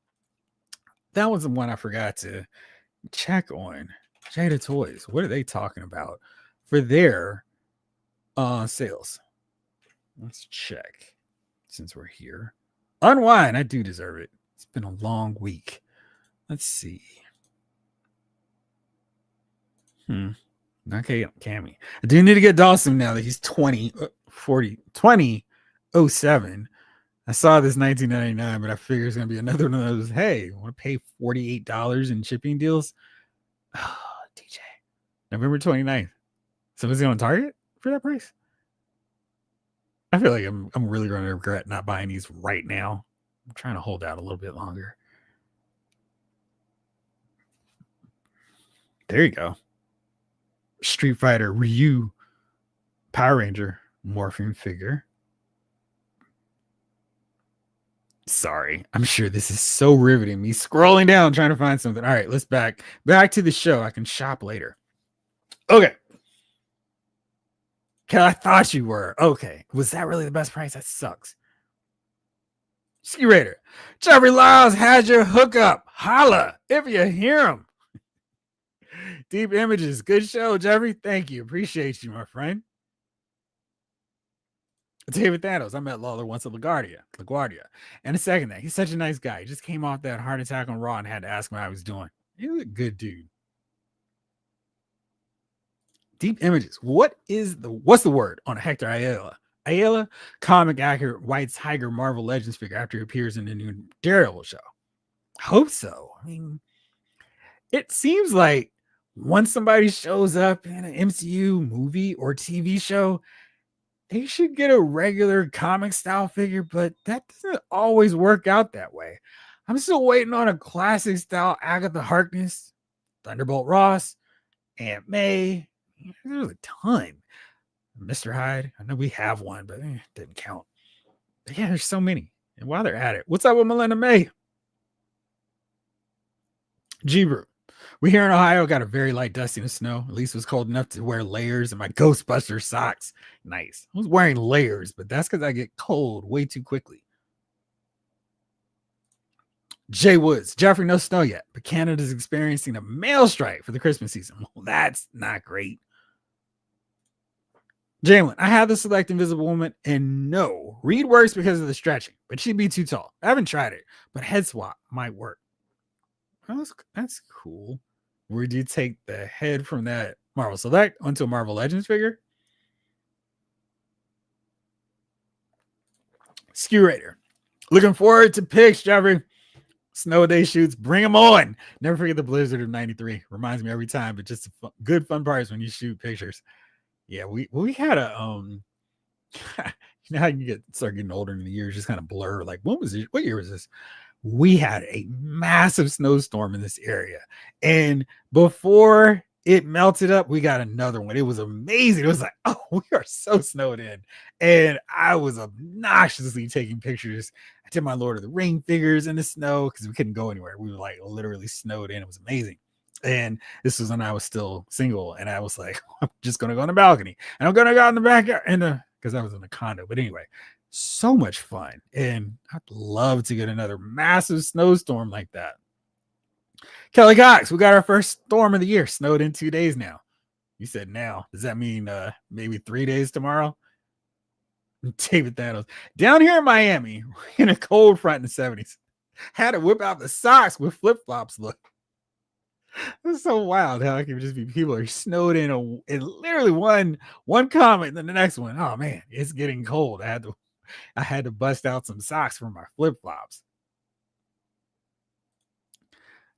Speaker 1: That was the one I forgot to check on. Jada Toys. What are they talking about for their sales? Let's check since we're here. Unwind. I do deserve it. It's been a long week. Let's see. Okay, Cammy. I do need to get Dawson now that he's 20, 40, 20, 07. I saw this 1999, but I figure it's going to be another one of those. Hey, want to pay $48 in shipping deals? Oh, DJ. November 29th. So is it on Target for that price? I feel like I'm really going to regret not buying these right now. I'm trying to hold out a little bit longer. There you go. Street Fighter Ryu Power Ranger morphing figure. Sorry, I'm sure this is so riveting. Me scrolling down trying to find something. All right, let's back to the show. I can shop later. Okay. I thought you were. Okay. Was that really the best price? That sucks. Ski Raider. Jeffrey Lyles has your hookup. Holla if you hear him. Deep Images. Good show, Jeffrey. Thank you. Appreciate you, my friend. David Thanos. I met Lawler once at LaGuardia. And a second that. He's such a nice guy. He just came off that heart attack on Raw and had to ask him how he was doing. He's a good dude. Deep Images. What's the word on Hector Ayala? Ayala, comic accurate White Tiger Marvel Legends figure after he appears in the new Daredevil show. Hope so. I mean, it seems like once somebody shows up in an MCU movie or TV show, they should get a regular comic style figure, but that doesn't always work out that way. I'm still waiting on a classic style Agatha Harkness, Thunderbolt Ross, Aunt May. There's a ton. Mr. Hyde. I know we have one, but it didn't count. But yeah, there's so many. And while they're at it, what's up with Melinda May? G-Brew. We here in Ohio got a very light dusting of snow. At least it was cold enough to wear layers and my Ghostbuster socks. Nice. I was wearing layers, but that's because I get cold way too quickly. Jay Woods. Jeffrey, no snow yet, but Canada's experiencing a mail strike for the Christmas season. Well, that's not great. Jalen, I have the Select Invisible Woman, and no, Reed works because of the stretching, but she'd be too tall. I haven't tried it, but head swap might work. That's cool. Would you take the head from that Marvel Select onto a Marvel Legends figure? Skew Raider. Looking forward to pics, Jeffrey. Snow day shoots, bring them on. Never forget the Blizzard of 93. Reminds me every time, but just good fun parts when you shoot pictures. Yeah, we had a you know how you start getting older in the years, just kind of blur. Like, what year was this? We had a massive snowstorm in this area, and before it melted up, we got another one. It was amazing. It was like, oh, we are so snowed in, and I was obnoxiously taking pictures. I did my Lord of the Ring figures in the snow because we couldn't go anywhere. We were like literally snowed in. It was amazing. And this was when I was still single, and I was like, I'm just gonna go on the balcony, and I'm gonna go out in the backyard, and because I was in a condo. But anyway, so much fun, and I'd love to get another massive snowstorm like that. Kelly Cox, we got our first storm of the year. Snowed in 2 days now. You said now. Does that mean maybe 3 days tomorrow? David Thanos. Down here in Miami, in a cold front in the 70s. Had to whip out the socks with flip-flops. Look. It's so wild how it can just be people are snowed in literally one comment and then the next one. Oh man, it's getting cold. I had to bust out some socks for my flip-flops.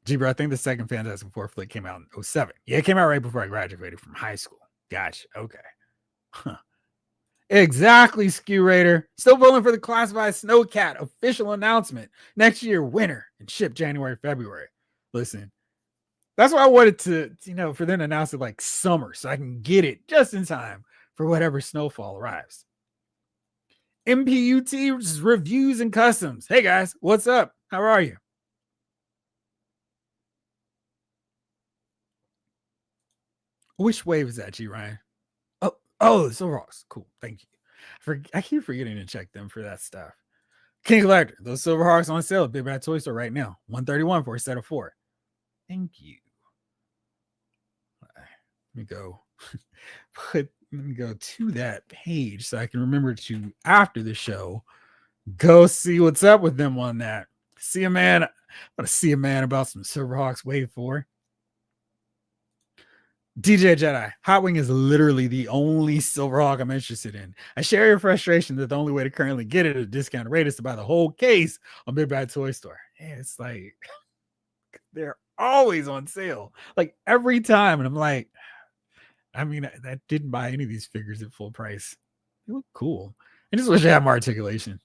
Speaker 1: Bro, I think the second Fantastic Four flick came out in 07. Yeah, it came out right before I graduated from high school. Gotcha. Okay. Huh. Exactly, Skew Raider. Still pulling for the classified Snowcat official announcement. Next year, winter and ship January, February. Listen, that's why I wanted to, for them to announce it like summer so I can get it just in time for whatever snowfall arrives. MPUT reviews and customs. Hey guys, what's up? How are you? Which wave is that, G Ryan? Oh, so Ross. Cool. Thank you. I keep forgetting to check them for that stuff. King Collector, those Silverhawks on sale at Big Bad Toy Store right now. $131 for a set of 4. Thank you. Let me go. Let me go to that page so I can remember to, after the show, go see what's up with them on that. See a man. I'm gonna see a man about some Silverhawks. Wait for DJ Jedi. Hot Wing is literally the only Silverhawk I'm interested in. I share your frustration that the only way to currently get it at a discounted rate is to buy the whole case on Big Bad Toy Store. Yeah, it's like they're always on sale, like every time. And I'm like, I mean, I didn't buy any of these figures at full price. They look cool. I just wish I had more articulation.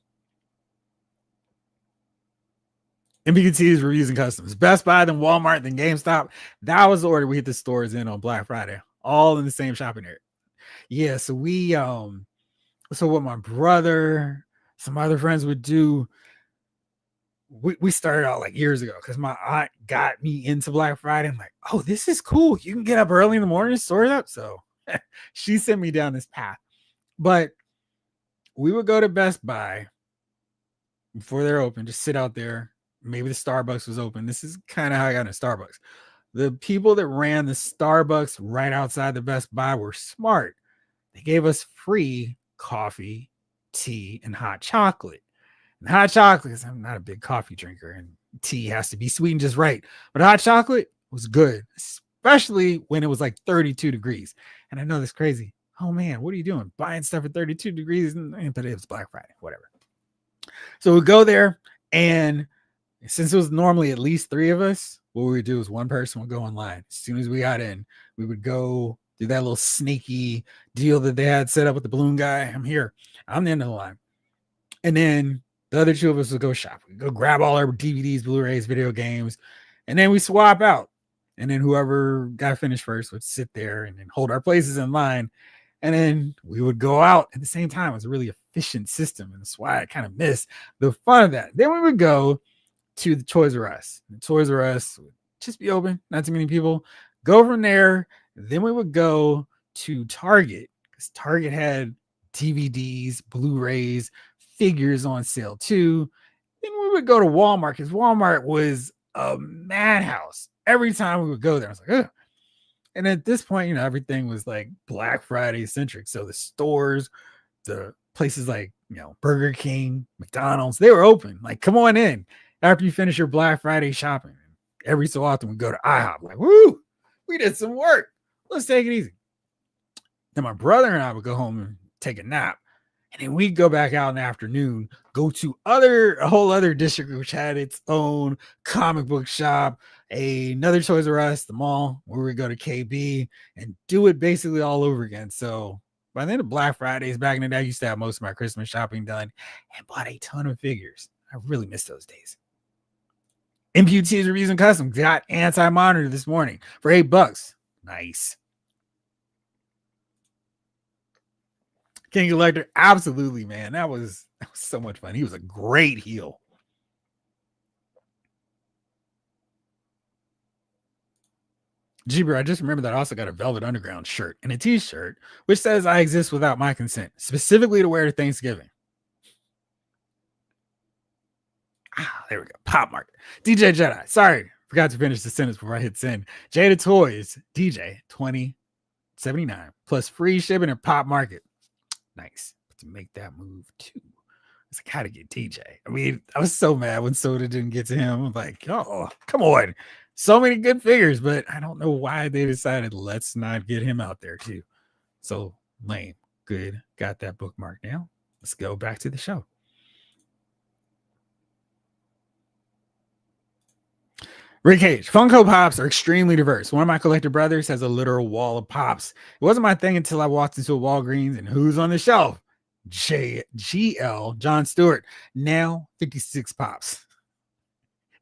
Speaker 1: MPT's reviews and customs. Best Buy, then Walmart, then GameStop. That was the order we hit the stores in on Black Friday, all in the same shopping area. Yeah, so so what my brother, some other friends would do, we started out like years ago because my aunt got me into Black Friday. I'm like, oh, this is cool. You can get up early in the morning and store it up. So she sent me down this path. But we would go to Best Buy before they're open, just sit out there. Maybe the Starbucks was open. This is kind of how I got into Starbucks. The people that ran the Starbucks right outside the Best Buy were smart. They gave us free coffee, tea, and hot chocolate. And hot chocolate, because I'm not a big coffee drinker, and tea has to be sweetened just right. But hot chocolate was good, especially when it was like 32 degrees. And I know that's crazy. Oh man, what are you doing? Buying stuff at 32 degrees? But it was Black Friday, whatever. So we go there, and since it was normally at least 3 of us, what we would do is one person would go online. As soon as we got in, we would go do that little sneaky deal that they had set up with the balloon guy. I'm here. I'm the end of the line. And then the other 2 of us would go shop. We'd go grab all our DVDs, Blu-rays, video games, and then we swap out. And then whoever got finished first would sit there and then hold our places in line. And then we would go out at the same time. It was a really efficient system. And that's why I kind of miss the fun of that. Then we would go to the Toys R Us. The Toys R Us would just be open, not too many people. Go from there. Then we would go to Target, because Target had DVDs, Blu-rays, figures on sale too. Then we would go to Walmart, because Walmart was a madhouse. Every time we would go there, I was like, ugh. And at this point, everything was like Black Friday centric. So the stores, the places like, Burger King, McDonald's, they were open. Like, come on in after you finish your Black Friday shopping. Every so often we go to IHOP, like, woo, we did some work. Let's take it easy. Then my brother and I would go home and take a nap. And then we'd go back out in the afternoon, go to a whole other district, which had its own comic book shop, another Toys R Us, the mall, where we go to KB and do it basically all over again. So by the end of Black Fridays, back in the day, I used to have most of my Christmas shopping done and bought a ton of figures. I really miss those days. MPT's Reviews and Customs got Anti-Monitor this morning for $8. Nice. King Collector, absolutely, man. That was so much fun. He was a great heel. Jeeber, I just remembered that I also got a Velvet Underground shirt and a t-shirt, which says I exist without my consent, specifically to wear to Thanksgiving. There we go. Pop Market. DJ Jedi. Sorry, forgot to finish the sentence before I hit send. Jada Toys, DJ, $20.79 plus free shipping at Pop Market. Nice. To make that move too. I gotta get DJ. I mean, I was so mad when Soda didn't get to him. I'm like, oh, come on. So many good figures, but I don't know why they decided let's not get him out there too. So lame. Good. Got that bookmark now. Let's go back to the show. Rick Cage, Funko Pops are extremely diverse. One of my collector brothers has a literal wall of pops. It wasn't my thing until I walked into a Walgreens and who's on the shelf? GL, John Stewart. Now 56 pops.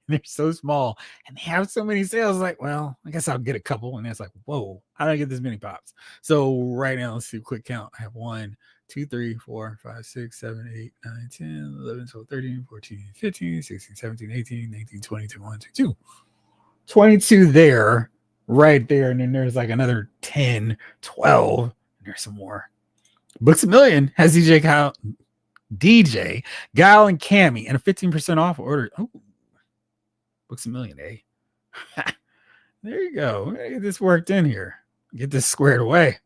Speaker 1: They're so small and they have so many sales. Like, well, I guess I'll get a couple. And it's like, whoa, how did I get this many pops? So right now, let's do a quick count. I have 1, 2, 3, 4, 5, 6, 7, 8, 9, 10, 11, 12, 13, 14, 15, 16, 17, 18, 19, 20, 21, 22. 22 there, right there. And then there's like another 10, 12. And there's some more. Books A Million has DJ Kyle. DJ, Guile, and Cammy, and a 15% off order. Oh, Books a Million, eh? There you go. Get this worked in here. Get this squared away.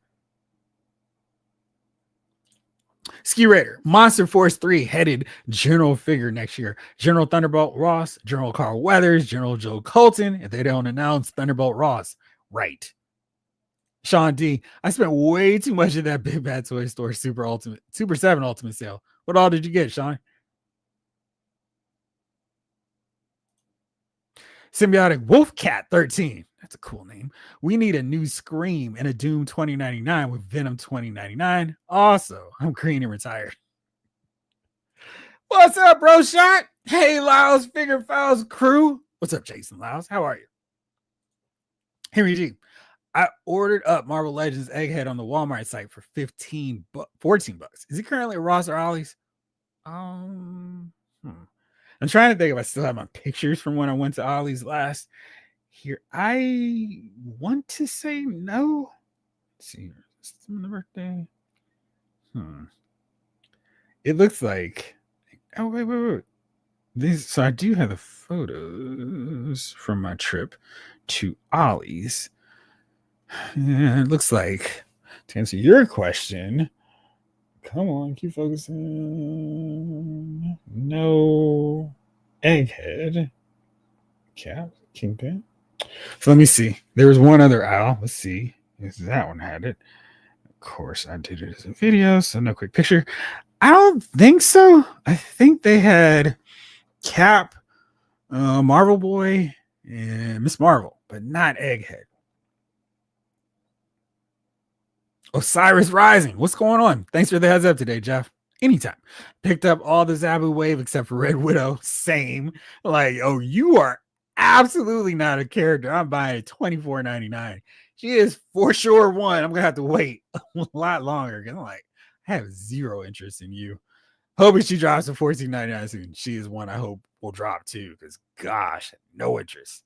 Speaker 1: Ski Raider, Monster Force 3 headed General figure next year. General Thunderbolt Ross, General Carl Weathers, General Joe Colton, if they don't announce Thunderbolt Ross. Right. Sean D, I spent way too much of that Big Bad Toy Store Super 7 Ultimate sale. What all did you get, Sean? Symbiotic Wolfcat 13. That's a cool name. We need a new Scream and a Doom 2099 with Venom 2099. Also, I'm green and retired. What's up, bro? Shot? Hey, Lyles Figure Files crew. What's up, Jason Lyles? How are you? Henry G. I ordered up Marvel Legends Egghead on the Walmart site for 14 bucks. Is he currently at Ross or Ollie's? I'm trying to think if I still have my pictures from when I went to Ollie's last. Here, I want to say no. Let's see, the birthday. It looks like. Oh wait. So I do have the photos from my trip to Ollie's. Yeah, it looks like, to answer your question, come on, keep focusing. No Egghead, Cap, Kingpin. So let me see. There was one other owl. Let's see if that one had it. Of course, I did it as a video, so no quick picture. I don't think so. I think they had Cap, Marvel Boy, and Miss Marvel, but not Egghead. Osiris Rising. What's going on? Thanks for the heads up today, Jeff. Anytime. Picked up all the Zabu wave except for Red Widow. Same. Like, oh, you are absolutely not a character. I'm buying it $24.99. She is for sure one. I'm going to have to wait a lot longer because I'm like, I have zero interest in you. Hoping she drops to $14.99 soon. She is one I hope will drop too because, gosh, no interest.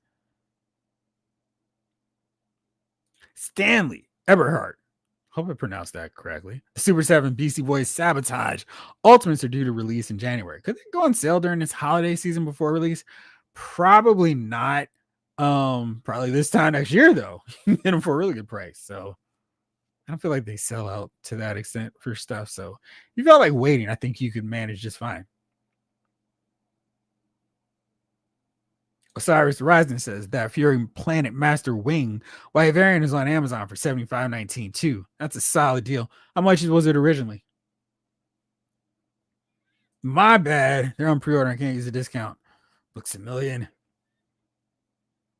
Speaker 1: Stanley Eberhardt. Hope I pronounced that correctly. The Super 7 Beastie Boys Sabotage Ultimates are due to release in January. Could they go on sale during this holiday season before release? Probably not. Probably this time next year, though. Get them for a really good price. So I don't feel like they sell out to that extent for stuff. So if you felt like waiting, I think you could manage just fine. Osiris Rising says that Fury Planet Master Wing Wyverian is on Amazon for $75.19 too. That's a solid deal. How much was it originally? My bad. They're on pre-order. I can't use a discount. Books a Million.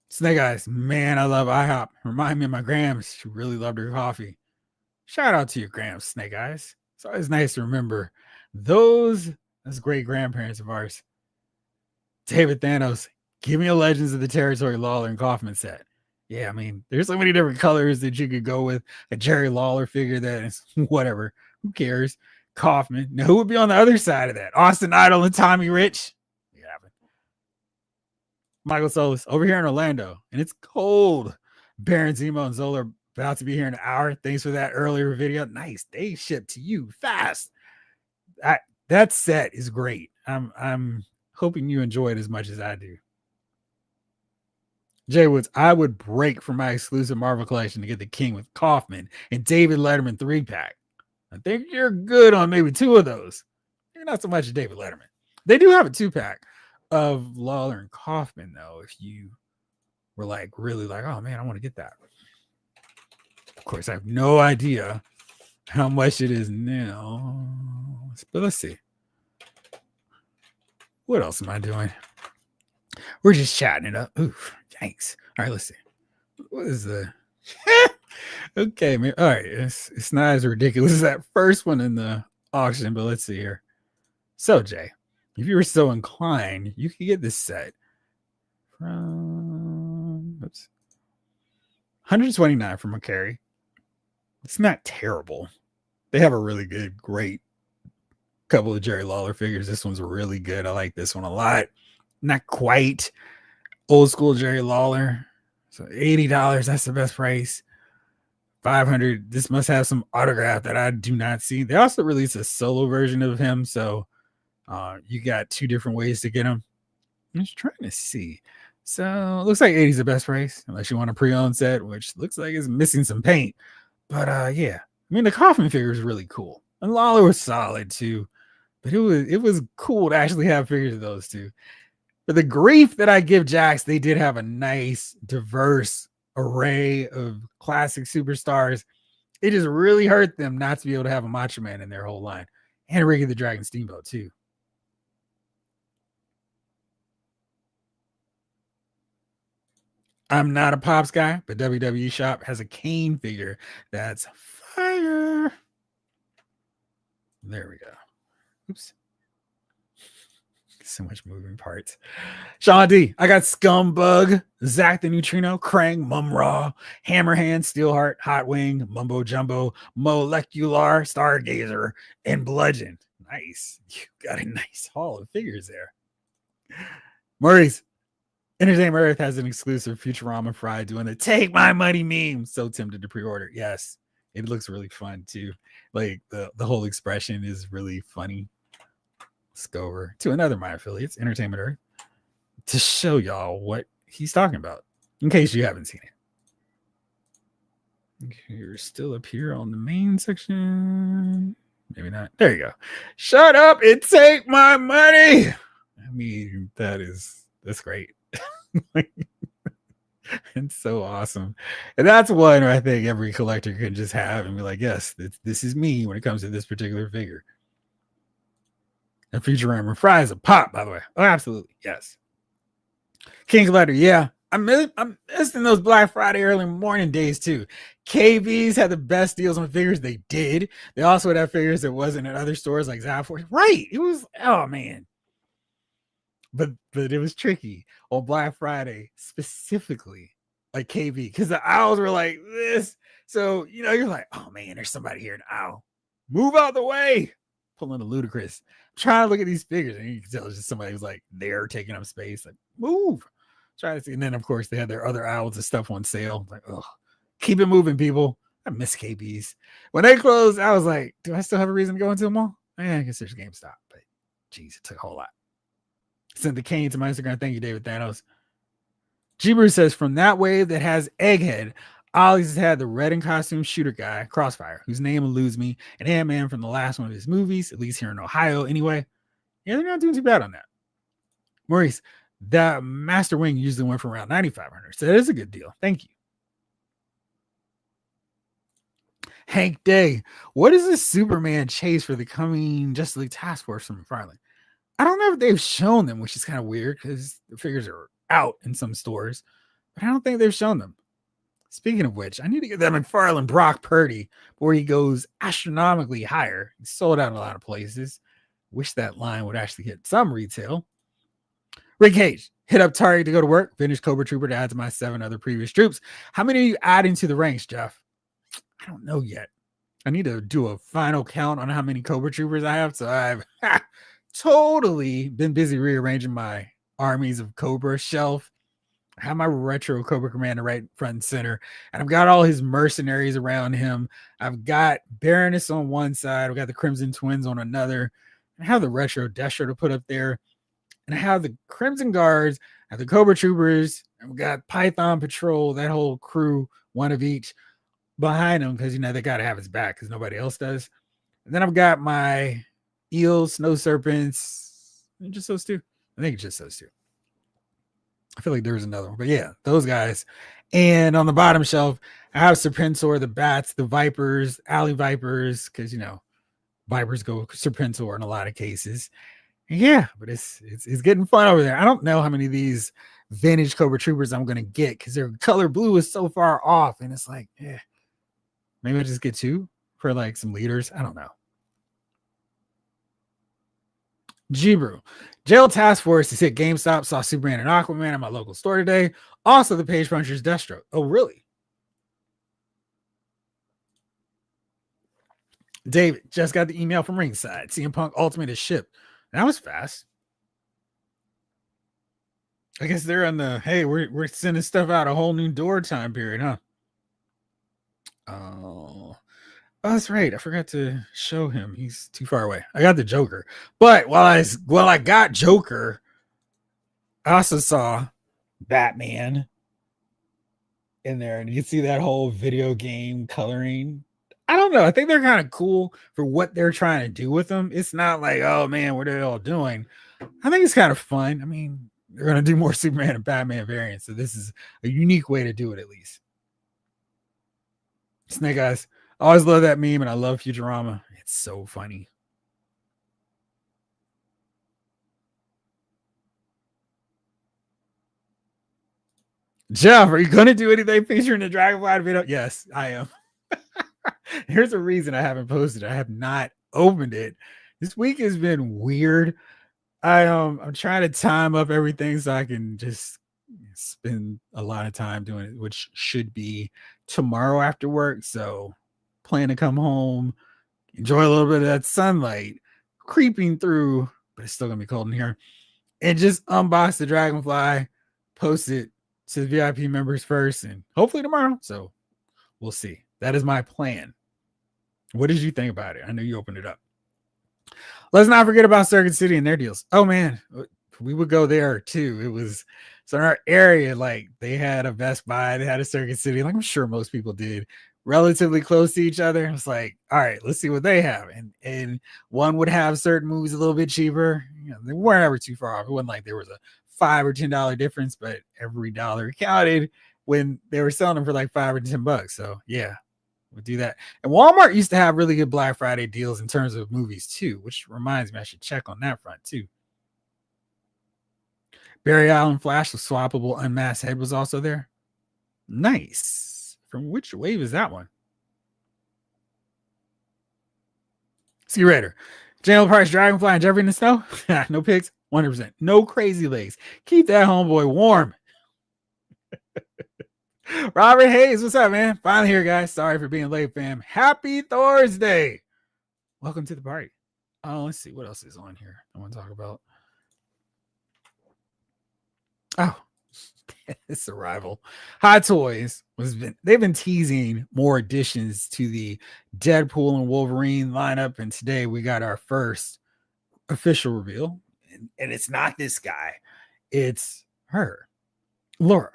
Speaker 1: Snake Eyes. Man, I love IHOP. Remind me of my Grams. She really loved her coffee. Shout out to your Grams, Snake Eyes. It's always nice to remember those as great grandparents of ours. David Thanos. Give me a Legends of the Territory Lawler and Kaufman set. Yeah, I mean, there's so many different colors that you could go with. A Jerry Lawler figure that is whatever. Who cares? Kaufman. Now, who would be on the other side of that? Austin Idol and Tommy Rich. Yeah, Michael Solis over here in Orlando, and it's cold. Baron Zemo and Zola are about to be here in an hour. Thanks for that earlier video. Nice. They shipped to you fast. That set is great. I'm hoping you enjoy it as much as I do. Jay Woods, I would break for my exclusive Marvel collection to get the King with Kaufman and David Letterman 3-pack. I think you're good on maybe two of those. You're not so much a David Letterman. They do have a 2-pack of Lawler and Kaufman, though, if you were like really like, oh man, I want to get that. Of course, I have no idea how much it is now. But let's see. What else am I doing? We're just chatting it up. Oof, thanks. All right, let's see. What is the okay, man? All right, it's not as ridiculous as that first one in the auction, but let's see here. So, Jay, if you were so inclined, you could get this set from 129 from Macari. It's not terrible. They have a really good, great couple of Jerry Lawler figures. This one's really good. I like this one a lot. Not quite old school Jerry Lawler. So $80, that's the best price. 500. This must have some autograph that I do not see. They also released a solo version of him, so you got two different ways to get him. I'm just trying to see. So it looks like 80 is the best price, unless you want a pre-owned set, which looks like it's missing some paint. But yeah, I mean the Kaufman figure is really cool, and Lawler was solid too. But it was cool to actually have figures of those two. For the grief that I give Jax, they did have a nice, diverse array of classic superstars. It just really hurt them not to be able to have a Macho Man in their whole line, and Ricky the Dragon Steamboat too. I'm not a Pops guy, but WWE Shop has a Kane figure that's fire. There we go. Oops. So much moving parts. Sean D, I got Scumbug, Zach the Neutrino, Krang, Mumra, Hammerhand, Steelheart, Hot Wing, Mumbo Jumbo, Molecular, Stargazer, and Bludgeon. Nice. You got a nice haul of figures there. Maurice, Entertainment Earth has an exclusive Futurama Fry doing the Take My Money meme. So tempted to pre-order. Yes, it looks really fun too. Like the whole expression is really funny. Let's go over to another of my affiliates, Entertainment Earth, to show y'all what he's talking about, in case you haven't seen it. You're still up here on the main section. Maybe not. There you go. Shut up and take my money. I mean, that's great. It's so awesome. And that's one I think every collector can just have and be like, yes, this is me when it comes to this particular figure. And Futurama Fry is a pop, by the way. Oh, absolutely. Yes. King Collector, yeah. I'm missing those Black Friday early morning days too. KB's had the best deals on figures. They did. They also had figures that wasn't at other stores like Zapforce. Right. It was, oh man. But it was tricky on Black Friday, specifically like KB, because the owls were like this. So, you're like, oh man, there's somebody here in the owl. Move out the way. Pulling a ludicrous. Trying to look at these figures, and you can tell it's just somebody who's like they're taking up space. Like, move. Try to see. And then of course they had their other owls and stuff on sale. Like, oh, keep it moving, people. I miss KBs. When they closed, I was like, do I still have a reason to go into them all? I guess there's GameStop, but geez, it took a whole lot. Sent the Kane to my Instagram. Thank you, David Thanos. G Bruce says, from that wave that has Egghead, Ollie's has had the red in costume shooter guy, Crossfire, whose name eludes me, and Ant-Man from the last one of his movies, at least here in Ohio anyway. Yeah, they're not doing too bad on that. Maurice, the Master Wing usually went for around $9,500, so that is a good deal. Thank you. Hank Day, what is this Superman chase for the coming Justice League Task Force from McFarlane? I don't know if they've shown them, which is kind of weird because the figures are out in some stores, but I don't think they've shown them. Speaking of which, I need to get that McFarlane Brock Purdy before he goes astronomically higher. He's sold out in a lot of places. Wish that line would actually hit some retail. Rick Cage, hit up Target to go to work. Finish Cobra Trooper to add to my 7 other previous troops. How many are you adding to the ranks, Jeff? I don't know yet. I need to do a final count on how many Cobra Troopers I have. So I've totally been busy rearranging my armies of Cobra shelf. I have my retro Cobra Commander right front and center, and I've got all his mercenaries around him. I've got Baroness on one side. I've got the Crimson Twins on another. I have the retro Destro to put up there, and I have the Crimson Guards, I have the Cobra Troopers, and we got Python Patrol, that whole crew, one of each behind them because they got to have his back because nobody else does. And then I've got my Eels, Snow Serpents, and just those two. I think it's just those two. I feel like there's another one, but yeah, those guys. And on the bottom shelf, I have Serpentor, the Bats, the Vipers, Alley Vipers, because Vipers go Serpentor in a lot of cases. And yeah, but it's getting fun over there. I don't know how many of these vintage Cobra Troopers I'm gonna get because their color blue is so far off, and it's like, maybe I just get 2 for like some leaders. I don't know. G-Brew. Jail Task Force is hit GameStop, saw Superman and Aquaman at my local store today. Also, the Page Puncher's Destro. Oh, really? David, just got the email from Ringside. CM Punk Ultimate is shipped. That was fast. I guess they're on the, hey, we're sending stuff out a whole new door time period, huh? Oh, that's right. I forgot to show him. He's too far away. I got the Joker, but while I got Joker, I also saw Batman in there, and you can see that whole video game coloring. I don't know. I think they're kind of cool for what they're trying to do with them. It's not like, oh man, what are they all doing? I think it's kind of fun. I mean, they're gonna do more Superman and Batman variants, so this is a unique way to do it, at least. Snake Eyes. I always love that meme, and I love Futurama. It's so funny. Jeff, are you gonna do anything featuring the Dragonfly video? Yes, I am. Here's a reason I haven't posted. I have not opened it. This week has been weird. I'm trying to time up everything so I can just spend a lot of time doing it, which should be tomorrow after work. So plan to come home, enjoy a little bit of that sunlight creeping through, but it's still gonna be cold in here. And just unbox the Dragonfly, post it to the VIP members first, and hopefully tomorrow. So we'll see. That is my plan. What did you think about it? I know you opened it up. Let's not forget about Circuit City and their deals. Oh man, we would go there too. It was so in our area, like they had a Best Buy, they had a Circuit City, like I'm sure most people did, relatively close to each other. It's like, all right, let's see what they have. And one would have certain movies a little bit cheaper. You know, they weren't ever too far off. It wasn't like there was a $5 or $10 difference, but every dollar counted when they were selling them for like $5 or $10. So yeah, we'll do that. And Walmart used to have really good Black Friday deals in terms of movies too, which reminds me I should check on that front too. Barry Allen Flash with swappable unmasked head was also there. Nice. From which wave is that one? Sea Raider. Jalen Price, Dragonfly, and Jeffrey in the snow. No pigs. 100%. No crazy legs. Keep that homeboy warm. Robert Hayes, what's up, man? Finally here, guys. Sorry for being late, fam. Happy Thursday. Welcome to the party. Oh, let's see what else is on here. I want to talk about. Oh, it's Arrival. Hot Toys they've been teasing more additions to the Deadpool and Wolverine lineup, and today we got our first official reveal, and it's not this guy, it's her, Laura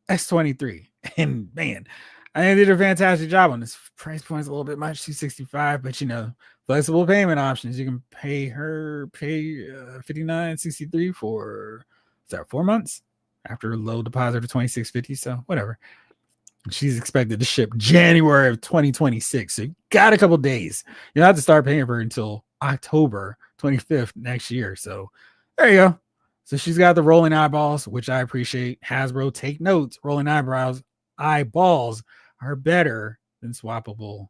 Speaker 1: X-23. And man, I think they did a fantastic job on this. Price point is a little bit much, $265, but you know, flexible payment options. You can pay $59.63 for, is that 4 months after a low deposit of $26.50? So whatever. She's expected to ship January of 2026. So you got a couple days. You don't have to start paying for her until October 25th next year. So there you go. So she's got the rolling eyeballs, which I appreciate. Hasbro, take notes. Rolling eyeballs are better than swappable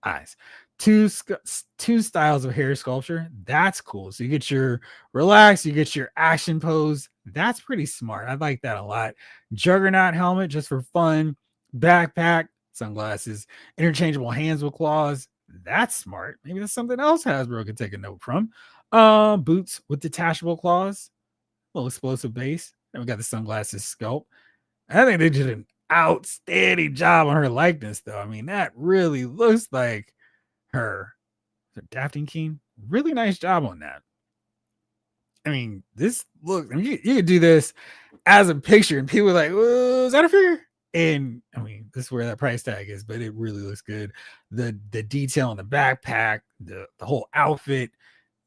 Speaker 1: eyes. Two styles of hair sculpture. That's cool. So you get your relax, you get your action pose. That's pretty smart. I like that a lot. Juggernaut helmet just for fun. Backpack, sunglasses, interchangeable hands with claws. That's smart. Maybe that's something else Hasbro could take a note from. Boots with detachable claws, little explosive base. And we got the sunglasses sculpt. I think they did an outstanding job on her likeness, though. I mean, that really looks like her. Dafting Keen, really nice job on that. I mean, this looks, I mean, you could do this as a picture, and people are like, is that a figure? And I mean, this is where that price tag is, but it really looks good. The detail on the backpack, the whole outfit,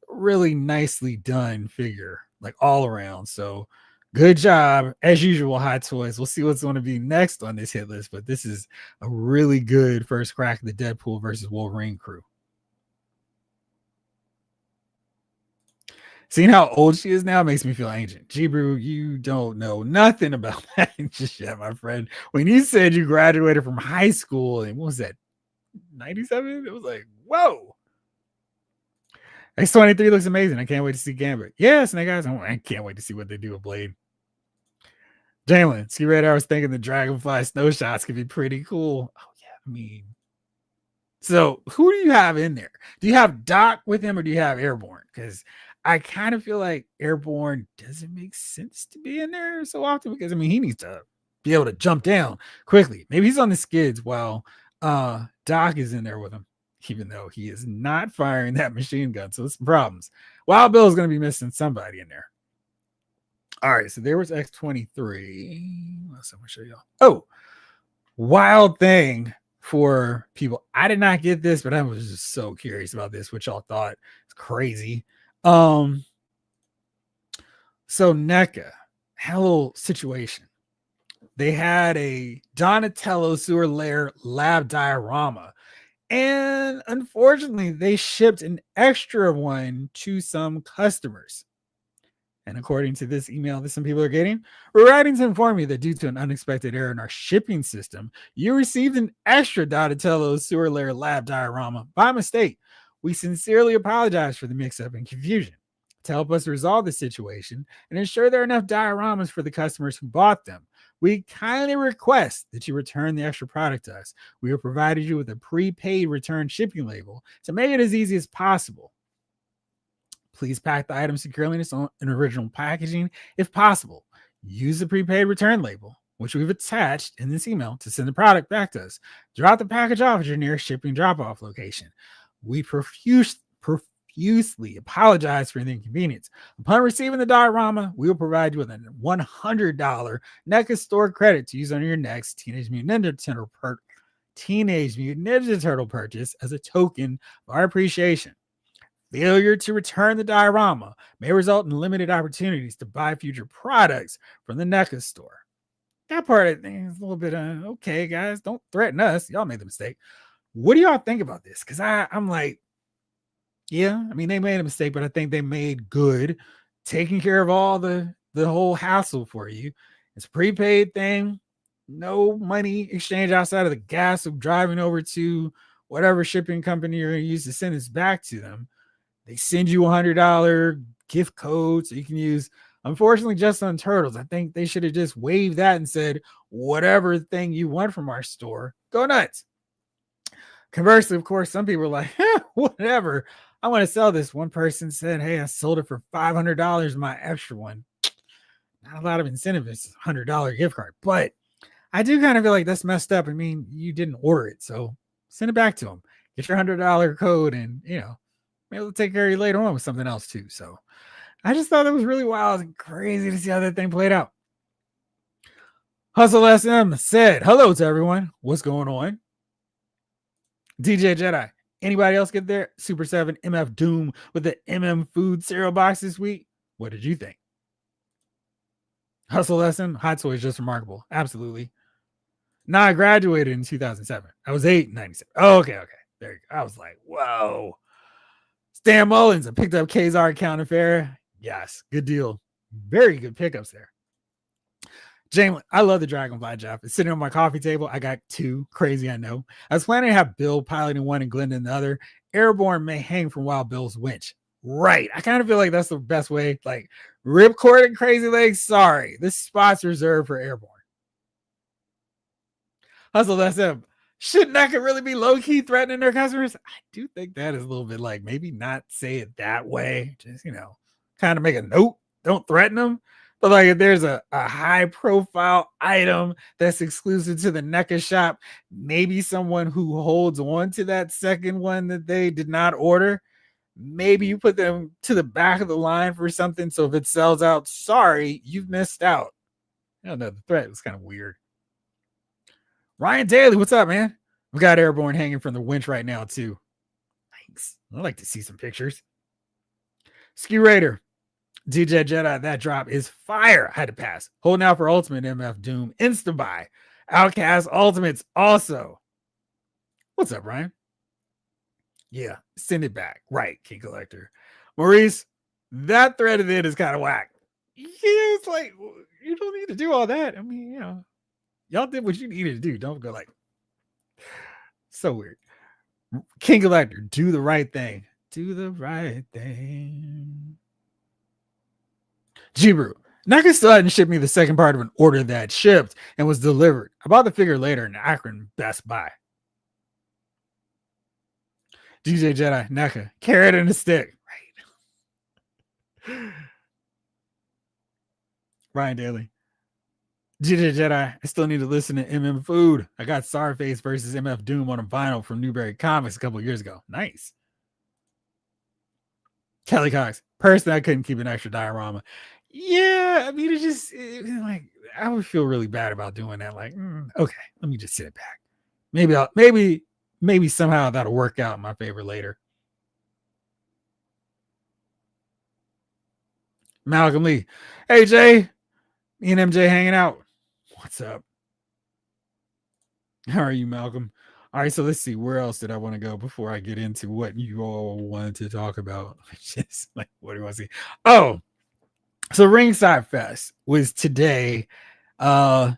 Speaker 1: really nicely done figure, like all around. So good job as usual, Hot Toys. We'll see what's going to be next on this hit list, but this is a really good first crack at the Deadpool versus Wolverine crew. Seeing how old she is now makes me feel ancient. Jibru, you don't know nothing about that just yet, my friend. When you said you graduated from high school, and what was that, 97? It was like, whoa. X-23 looks amazing. I can't wait to see Gambit. Yeah, Snake Eyes. I can't wait to see what they do with Blade. Jalen, Ski Red, I was thinking the Dragonfly snow shots could be pretty cool. Oh, yeah. I mean, so who do you have in there? Do you have Doc with him, or do you have Airborne? Because I kind of feel like Airborne doesn't make sense to be in there so often, because I mean, he needs to be able to jump down quickly. Maybe he's on the skids while Doc is in there with him, even though he is not firing that machine gun. So it's problems. Wild Bill is going to be missing somebody in there. All right, so there was X-23. What else I'm going to show y'all? Oh, wild thing for people. I did not get this, but I was just so curious about this, which y'all thought is crazy. So NECA had a little situation. They had a Donatello sewer layer lab diorama, and unfortunately, they shipped an extra one to some customers. And according to this email that some people are getting, we're writing to inform you that due to an unexpected error in our shipping system, you received an extra Donatello sewer layer lab diorama by mistake. We sincerely apologize for the mix-up and confusion. To help us resolve the situation and ensure there are enough dioramas for the customers who bought them, we kindly request that you return the extra product to us. We have provided you with a prepaid return shipping label to make it as easy as possible. Please pack the item securely in its own original packaging if possible. Use the prepaid return label, which we've attached in this email, to send the product back to us. Drop the package off at your nearest shipping drop-off location. We profusely apologize for the inconvenience. Upon receiving the diorama, we will provide you with a $100 NECA store credit to use on your next Teenage Mutant Ninja Turtle purchase as a token of our appreciation. Failure to return the diorama may result in limited opportunities to buy future products from the NECA store. That part, I think, is a little bit okay, guys. Don't threaten us. Y'all made the mistake. What do y'all think about this? Because I'm like, yeah, I mean, they made a mistake, but I think they made good, taking care of all the whole hassle for you. It's a prepaid thing, no money exchange outside of the gas of driving over to whatever shipping company you're going to use to send this back to them. They send you $100 gift code so you can use. Unfortunately, just on Turtles, I think they should have just waived that and said, whatever thing you want from our store, go nuts. Conversely, of course, some people are like, whatever. I want to sell this. One person said, hey, I sold it for $500, my extra one. Not a lot of incentive. It's a $100 gift card. But I do kind of feel like that's messed up. I mean, you didn't order it. So send it back to them. Get your $100 code and, maybe they'll take care of you later on with something else too. So I just thought it was really wild and crazy to see how that thing played out. Hustle SM said, hello to everyone. What's going on? DJ Jedi. Anybody else get there? Super 7 MF Doom with the MM Food cereal box this week. What did you think? Hustle SM, Hot Toys, just remarkable. Absolutely. Now I graduated in 2007. I was 8 in 97. Oh, okay. There you go. I was like, whoa. Stan Mullins, I picked up Kazar Counterfeit. Yes, good deal. Very good pickups there. Jalen, I love the Dragonfly, Jeff. It's sitting on my coffee table. I got 2. Crazy, I know. I was planning to have Bill piloting one and Glendon the other. Airborne may hang from Wild Bill's winch. Right. I kind of feel like that's the best way. Like, Ripcord and Crazy Legs, sorry. This spot's reserved for Airborne. Hustle SM. Shouldn't that really be low-key threatening their customers? I do think that is a little bit like, maybe not say it that way. Just, kind of make a note. Don't threaten them. But like, if there's a high-profile item that's exclusive to the NECA shop, maybe someone who holds on to that second one that they did not order, maybe you put them to the back of the line for something. So if it sells out, sorry, you've missed out. I don't know. The threat was kind of weird. Ryan Daly, what's up, man? We've got Airborne hanging from the winch right now, too. Thanks. I'd like to see some pictures. Ski Raider, DJ Jedi, that drop is fire. I had to pass. Holding out for Ultimate MF Doom. Insta-buy. Outcast Ultimates also. What's up, Ryan? Yeah, send it back. Right, King Collector. Maurice, that thread of it is kind of whack. Yeah, it's like, you don't need to do all that. I mean, y'all did what you needed to do. Don't go like, so weird. King Collector, do the right thing. Do the right thing. G-Brew, NECA still hadn't shipped me the second part of an order that shipped and was delivered. I bought the figure later in Akron Best Buy. DJ Jedi, NECA, carrot and a stick. Right. Ryan Daly. Jedi, I still need to listen to MM Food. I got Starface versus MF Doom on a vinyl from Newberry Comics a couple years ago. Nice. Kelly Cox. Personally, I couldn't keep an extra diorama. Yeah, I mean, like I would feel really bad about doing that. Like, okay, let me just sit it back. Maybe somehow that'll work out in my favor later. Malcolm Lee. Hey Jay, me and MJ hanging out. What's up? How are you, Malcolm? All right, so let's see. Where else did I want to go before I get into what you all wanted to talk about? Just like, what do you want to see? Oh, so Ringside Fest was today. The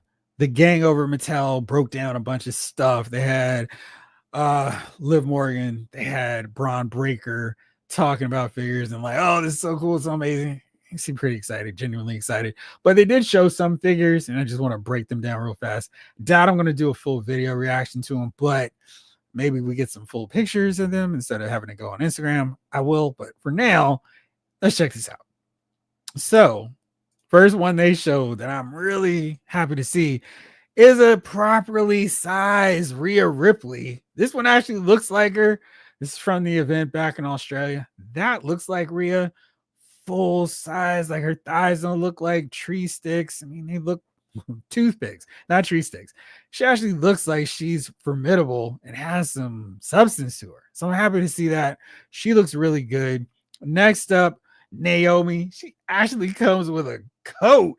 Speaker 1: gang over Mattel broke down a bunch of stuff. They had Liv Morgan, they had Braun Breaker talking about figures and like, oh, this is so cool, it's so amazing. You seem pretty excited, genuinely excited. But they did show some figures, and I just want to break them down real fast. Doubt I'm going to do a full video reaction to them, but maybe we get some full pictures of them instead of having to go on Instagram. I will, but for now, let's check this out. So, first one they showed that I'm really happy to see is a properly sized Rhea Ripley. This one actually looks like her. This is from the event back in Australia. That looks like Rhea, full size. Like her thighs don't look like tree sticks. I mean, they look toothpicks, not tree sticks. She actually looks like she's formidable and has some substance to her. So I'm happy to see that. She looks really good. Next up, Naomi. She actually comes with a coat.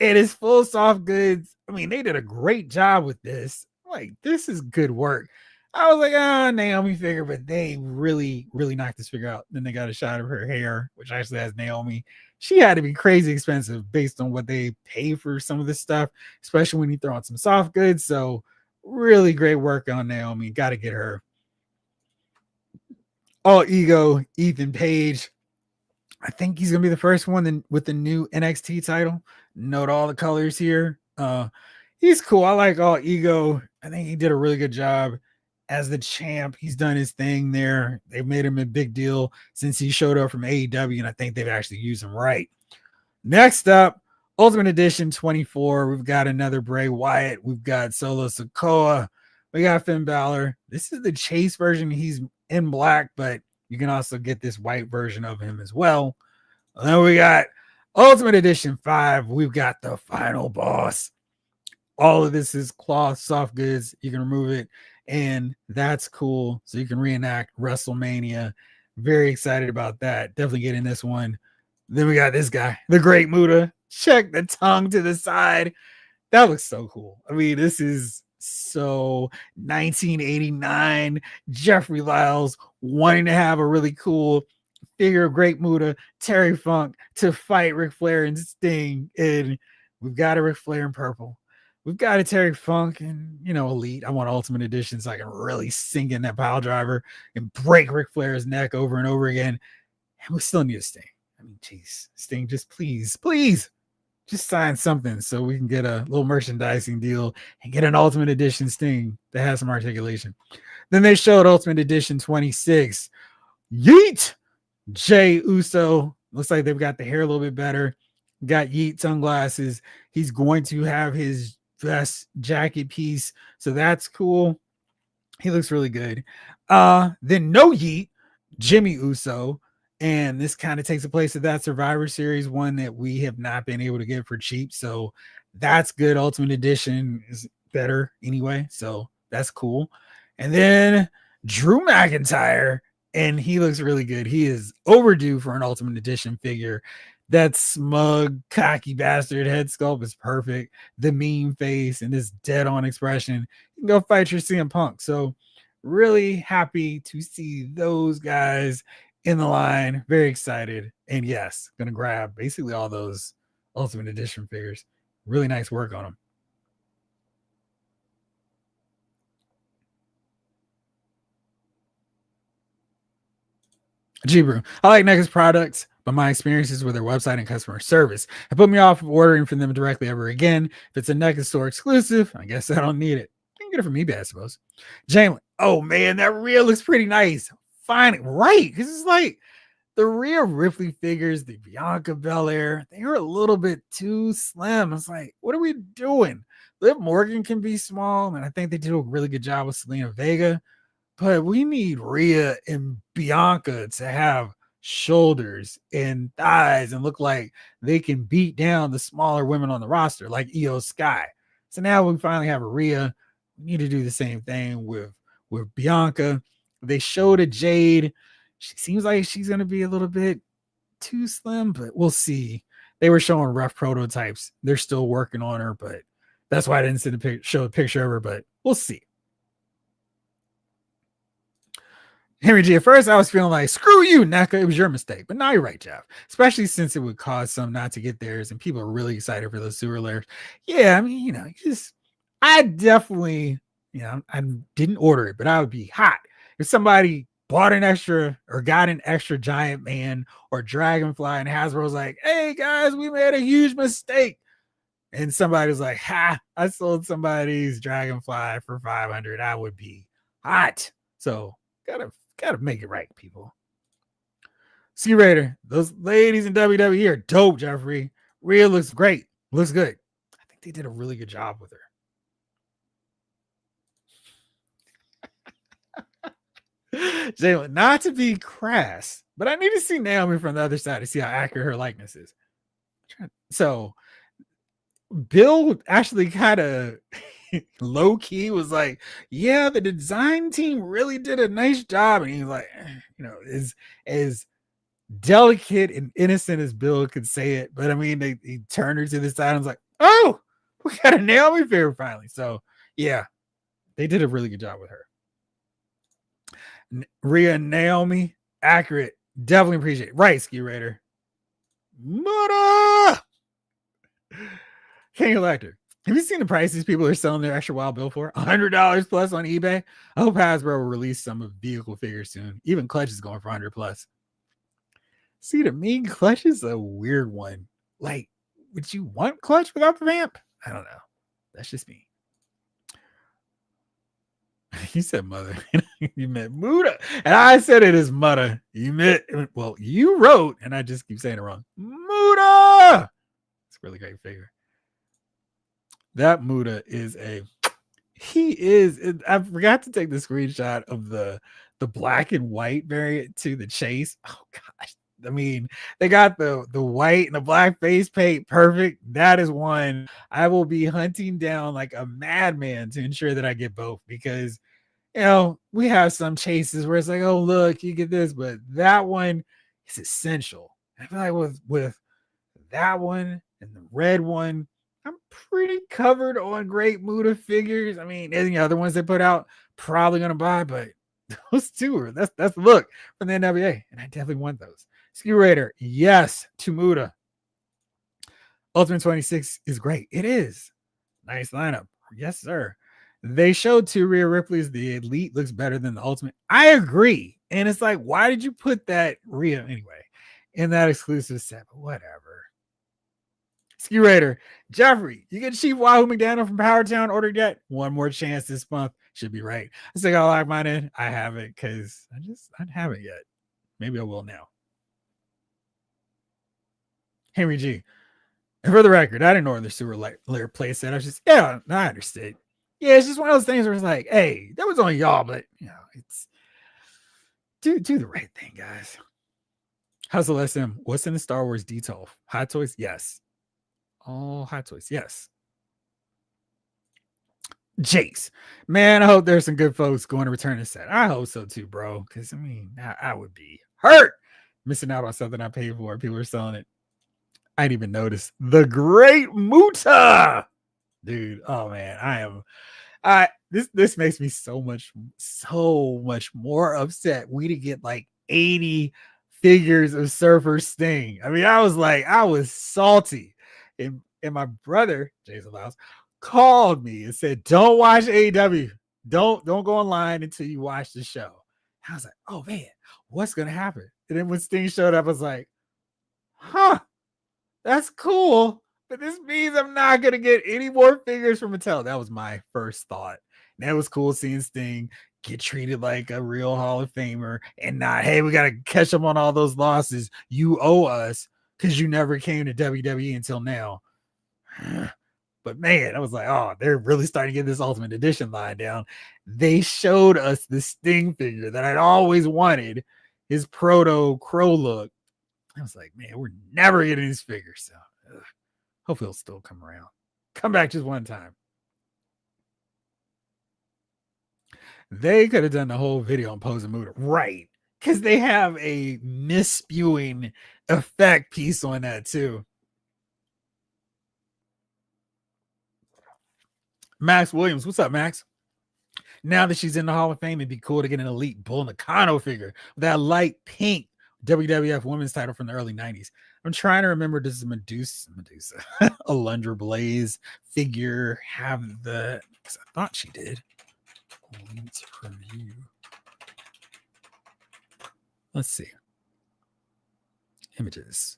Speaker 1: It is full soft goods. I mean, they did a great job with this. Like, this is good work. I was like, Naomi figure, but they really, really knocked this figure out. Then they got a shot of her hair, which actually has Naomi. She had to be crazy expensive based on what they pay for some of this stuff, especially when you throw on some soft goods. So, really great work on Naomi. Got to get her. All ego, Ethan Page. I think he's gonna be the first one with the new NXT title. Note all the colors here. He's cool. I like all ego. I think he did a really good job as the champ. He's done his thing there. They've made him a big deal since he showed up from AEW, and I think they've actually used him right. Next up, Ultimate Edition 24. We've got another Bray Wyatt. We've got Solo Sikoa. We got Finn Balor. This is the Chase version. He's in black, but you can also get this white version of him as well. And then we got Ultimate Edition 5. We've got the final boss. All of this is cloth, soft goods. You can remove it, and that's cool. So you can reenact WrestleMania. Very excited about that. Definitely getting this one. Then we got this guy, the Great Muta. Check the tongue to the side. That looks so cool. I mean, this is so 1989 Jeffrey Lyles wanting to have a really cool figure of Great Muta, Terry Funk to fight Ric Flair and Sting. And we've got a Ric Flair in purple. We've got a Terry Funk and, Elite. I want Ultimate Edition so I can really sink in that pile driver and break Ric Flair's neck over and over again. And we still need a Sting. I mean, geez, Sting, just please just sign something so we can get a little merchandising deal and get an Ultimate Edition Sting that has some articulation. Then they showed Ultimate Edition 26. Yeet! Jey Uso. Looks like they've got the hair a little bit better. Got Yeet sunglasses. He's going to have his vest jacket piece. So that's cool. He looks really good. Then no Yeet, Jimmy Uso. And this kind of takes the place of that Survivor Series one that we have not been able to get for cheap. So that's good. Ultimate Edition is better anyway. So that's cool. And then Drew McIntyre, and he looks really good. He is overdue for an Ultimate Edition figure. That smug, cocky bastard head sculpt is perfect. The mean face and this dead-on expression. You can go fight your CM Punk. So really happy to see those guys in the line. Very excited. And yes, gonna grab basically all those Ultimate Edition figures. Really nice work on them. G-Brew. I like Nexus products, but my experiences with their website and customer service have put me off of ordering from them directly ever again. If it's a Nexus store exclusive, I guess I don't need it. You can get it from eBay, I suppose. Jalen. Oh man, that reel looks pretty nice. Fine, right? Because it's like the Rhea Ripley figures, the Bianca Belair, they were a little bit too slim. It's like, what are we doing? Liv Morgan can be small, and I think they did a really good job with Selena Vega, but we need Rhea and Bianca to have shoulders and thighs and look like they can beat down the smaller women on the roster, like Io Sky. So now we finally have a Rhea. We need to do the same thing with Bianca. They showed a Jade. She seems like she's going to be a little bit too slim, but we'll see. They were showing rough prototypes. They're still working on her, but that's why I didn't show a picture of her, but we'll see. Henry G, at first I was feeling like, screw you, NECA. It was your mistake. But now you're right, Jeff. Especially since it would cause some not to get theirs, and people are really excited for those sewer layers. Yeah, I mean, I definitely, I didn't order it, but I would be hot if somebody bought an extra or got an extra Giant Man or Dragonfly, and Hasbro's like, hey guys, we made a huge mistake. And somebody was like, I sold somebody's Dragonfly for 500. I would be hot. So gotta make it right, people. Sea Raider, those ladies in WWE are dope, Jeffrey. Rhea looks great. Looks good. I think they did a really good job with her. Jalen, not to be crass, but I need to see Naomi from the other side to see how accurate her likeness is. So Bill actually kind of low key was like, yeah, the design team really did a nice job. And he's like, as delicate and innocent as Bill could say it. But I mean, he turned her to the side and was like, oh, we got a Naomi figure finally. So yeah, they did a really good job with her. Rhea and Naomi, accurate. Definitely appreciate it. Right, Ski Raider. Mother! King Elector. Have you seen the prices people are selling their extra Wild Bill for? $100 plus on eBay. I hope Hasbro will release some of vehicle figures soon. Even Clutch is going for 100 plus. See, to me, Clutch is a weird one. Like, would you want Clutch without the vamp? I don't know. That's just me. You said mother. You meant Muda. And I said it is Muda. You wrote, and I just keep saying it wrong. Muda! It's a really great figure. That Muda is I forgot to take the screenshot of the black and white variant to the chase. Oh gosh. I mean, they got the white and the black face paint perfect. That is one I will be hunting down like a madman to ensure that I get both, because we have some chases where it's like, oh look, you get this, but that one is essential. I feel like with that one and the red one, I'm pretty covered on great Muda figures. I mean, any other ones they put out, probably gonna buy, but those two are that's the look from the NWA, and I definitely want those. Ski Raider, yes, to Muda. Ultimate 26 is great. It is. Nice lineup. Yes, sir. They showed two Rhea Ripley's. The Elite looks better than the Ultimate. I agree. And it's like, why did you put that Rhea anyway in that exclusive set? But whatever. Ski Raider, Jeffrey, you get Chief Wahoo McDaniel from Power Town ordered yet? One more chance this month. Should be right. I think I'll lock mine in. I haven't because I haven't yet. Maybe I will now. Henry G. And for the record, I didn't order the sewer layer playset. I was just, I understood. Yeah, it's just one of those things where it's like, hey, that was on y'all, but it's do the right thing, guys. Hustle SM, what's in the Star Wars detail? Hot toys? Yes. All hot toys, yes. Jace, man, I hope there's some good folks going to return this set. I hope so too, bro. Because I mean, I would be hurt missing out on something I paid for. People are selling it. I didn't even notice the Great Muta, dude. Oh man, this makes me so much more upset. We did get like 80 figures of Surfer Sting. I mean, I was salty, and my brother Jason Lyles called me and said, "Don't watch AEW. Don't go online until you watch the show." I was like, "Oh man, what's gonna happen?" And then when Sting showed up, I was like, "Huh." That's cool, but this means I'm not going to get any more figures from Mattel. That was my first thought. And that was cool seeing Sting get treated like a real Hall of Famer and not, hey, we got to catch up on all those losses. You owe us because you never came to WWE until now. But man, I was like, oh, they're really starting to get this Ultimate Edition line down. They showed us the Sting figure that I'd always wanted, his proto Crow look. I was like, man, we're never getting these figures. So hopefully he'll still come around. Come back just one time. They could have done the whole video on Pose and Muda. Right. Because they have a misspewing effect piece on that too. Max Williams. What's up, Max? Now that she's in the Hall of Fame, it'd be cool to get an elite Bull Nakano figure with that light pink WWF women's title from the early 90s. I'm trying to remember, does Medusa Alundra Blaze figure have the, because I thought she did. Let's review. Let's see. Images.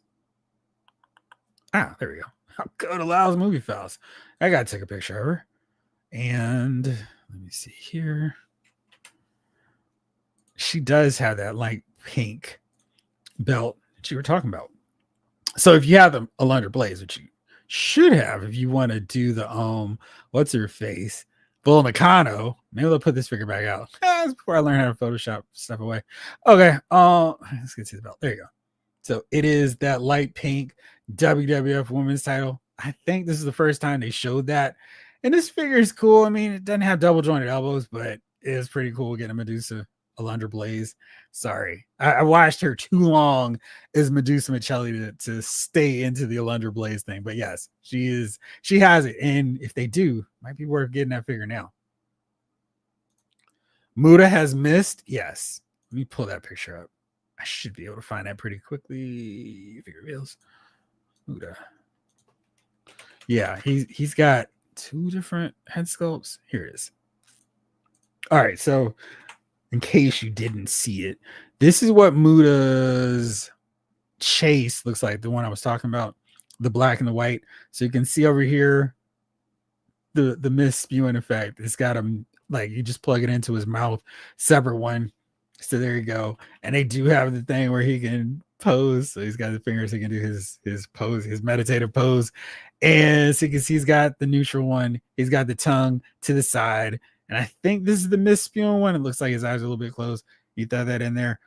Speaker 1: Ah, there we go. I'll go to Lyle's Movie Files. I gotta take a picture of her. And let me see here. She does have that light pink belt that you were talking about. So if you have the Alundra Blaze, which you should have if you want to do the what's her face? Bull Nakano. Maybe they'll put this figure back out. That's before I learn how to Photoshop stuff away. Okay. Let's get to the belt. There you go. So it is that light pink WWF women's title. I think this is the first time they showed that. And this figure is cool. I mean, it doesn't have double jointed elbows, but it is pretty cool getting a Medusa Alundra Blaze. Sorry. I watched her too long as Medusa Michelli to stay into the Alundra Blaze thing. But yes, she has it. And if they do, might be worth getting that figure now. Muda has missed. Yes. Let me pull that picture up. I should be able to find that pretty quickly. Figure reveals. Muda. Yeah, he's got 2 different head sculpts. Here it is. All right, so in case you didn't see it, this is what Muda's chase looks like, the one I was talking about, the black and the white. So you can see over here the misspewing effect. It's got him, like, you just plug it into his mouth, separate one. So there you go. And they do have the thing where he can pose. So he's got the fingers, he can do his pose, his meditative pose. And so you can see he's got the neutral one, he's got the tongue to the side. And I think this is the misspewing one. It looks like his eyes are a little bit closed. You throw that in there.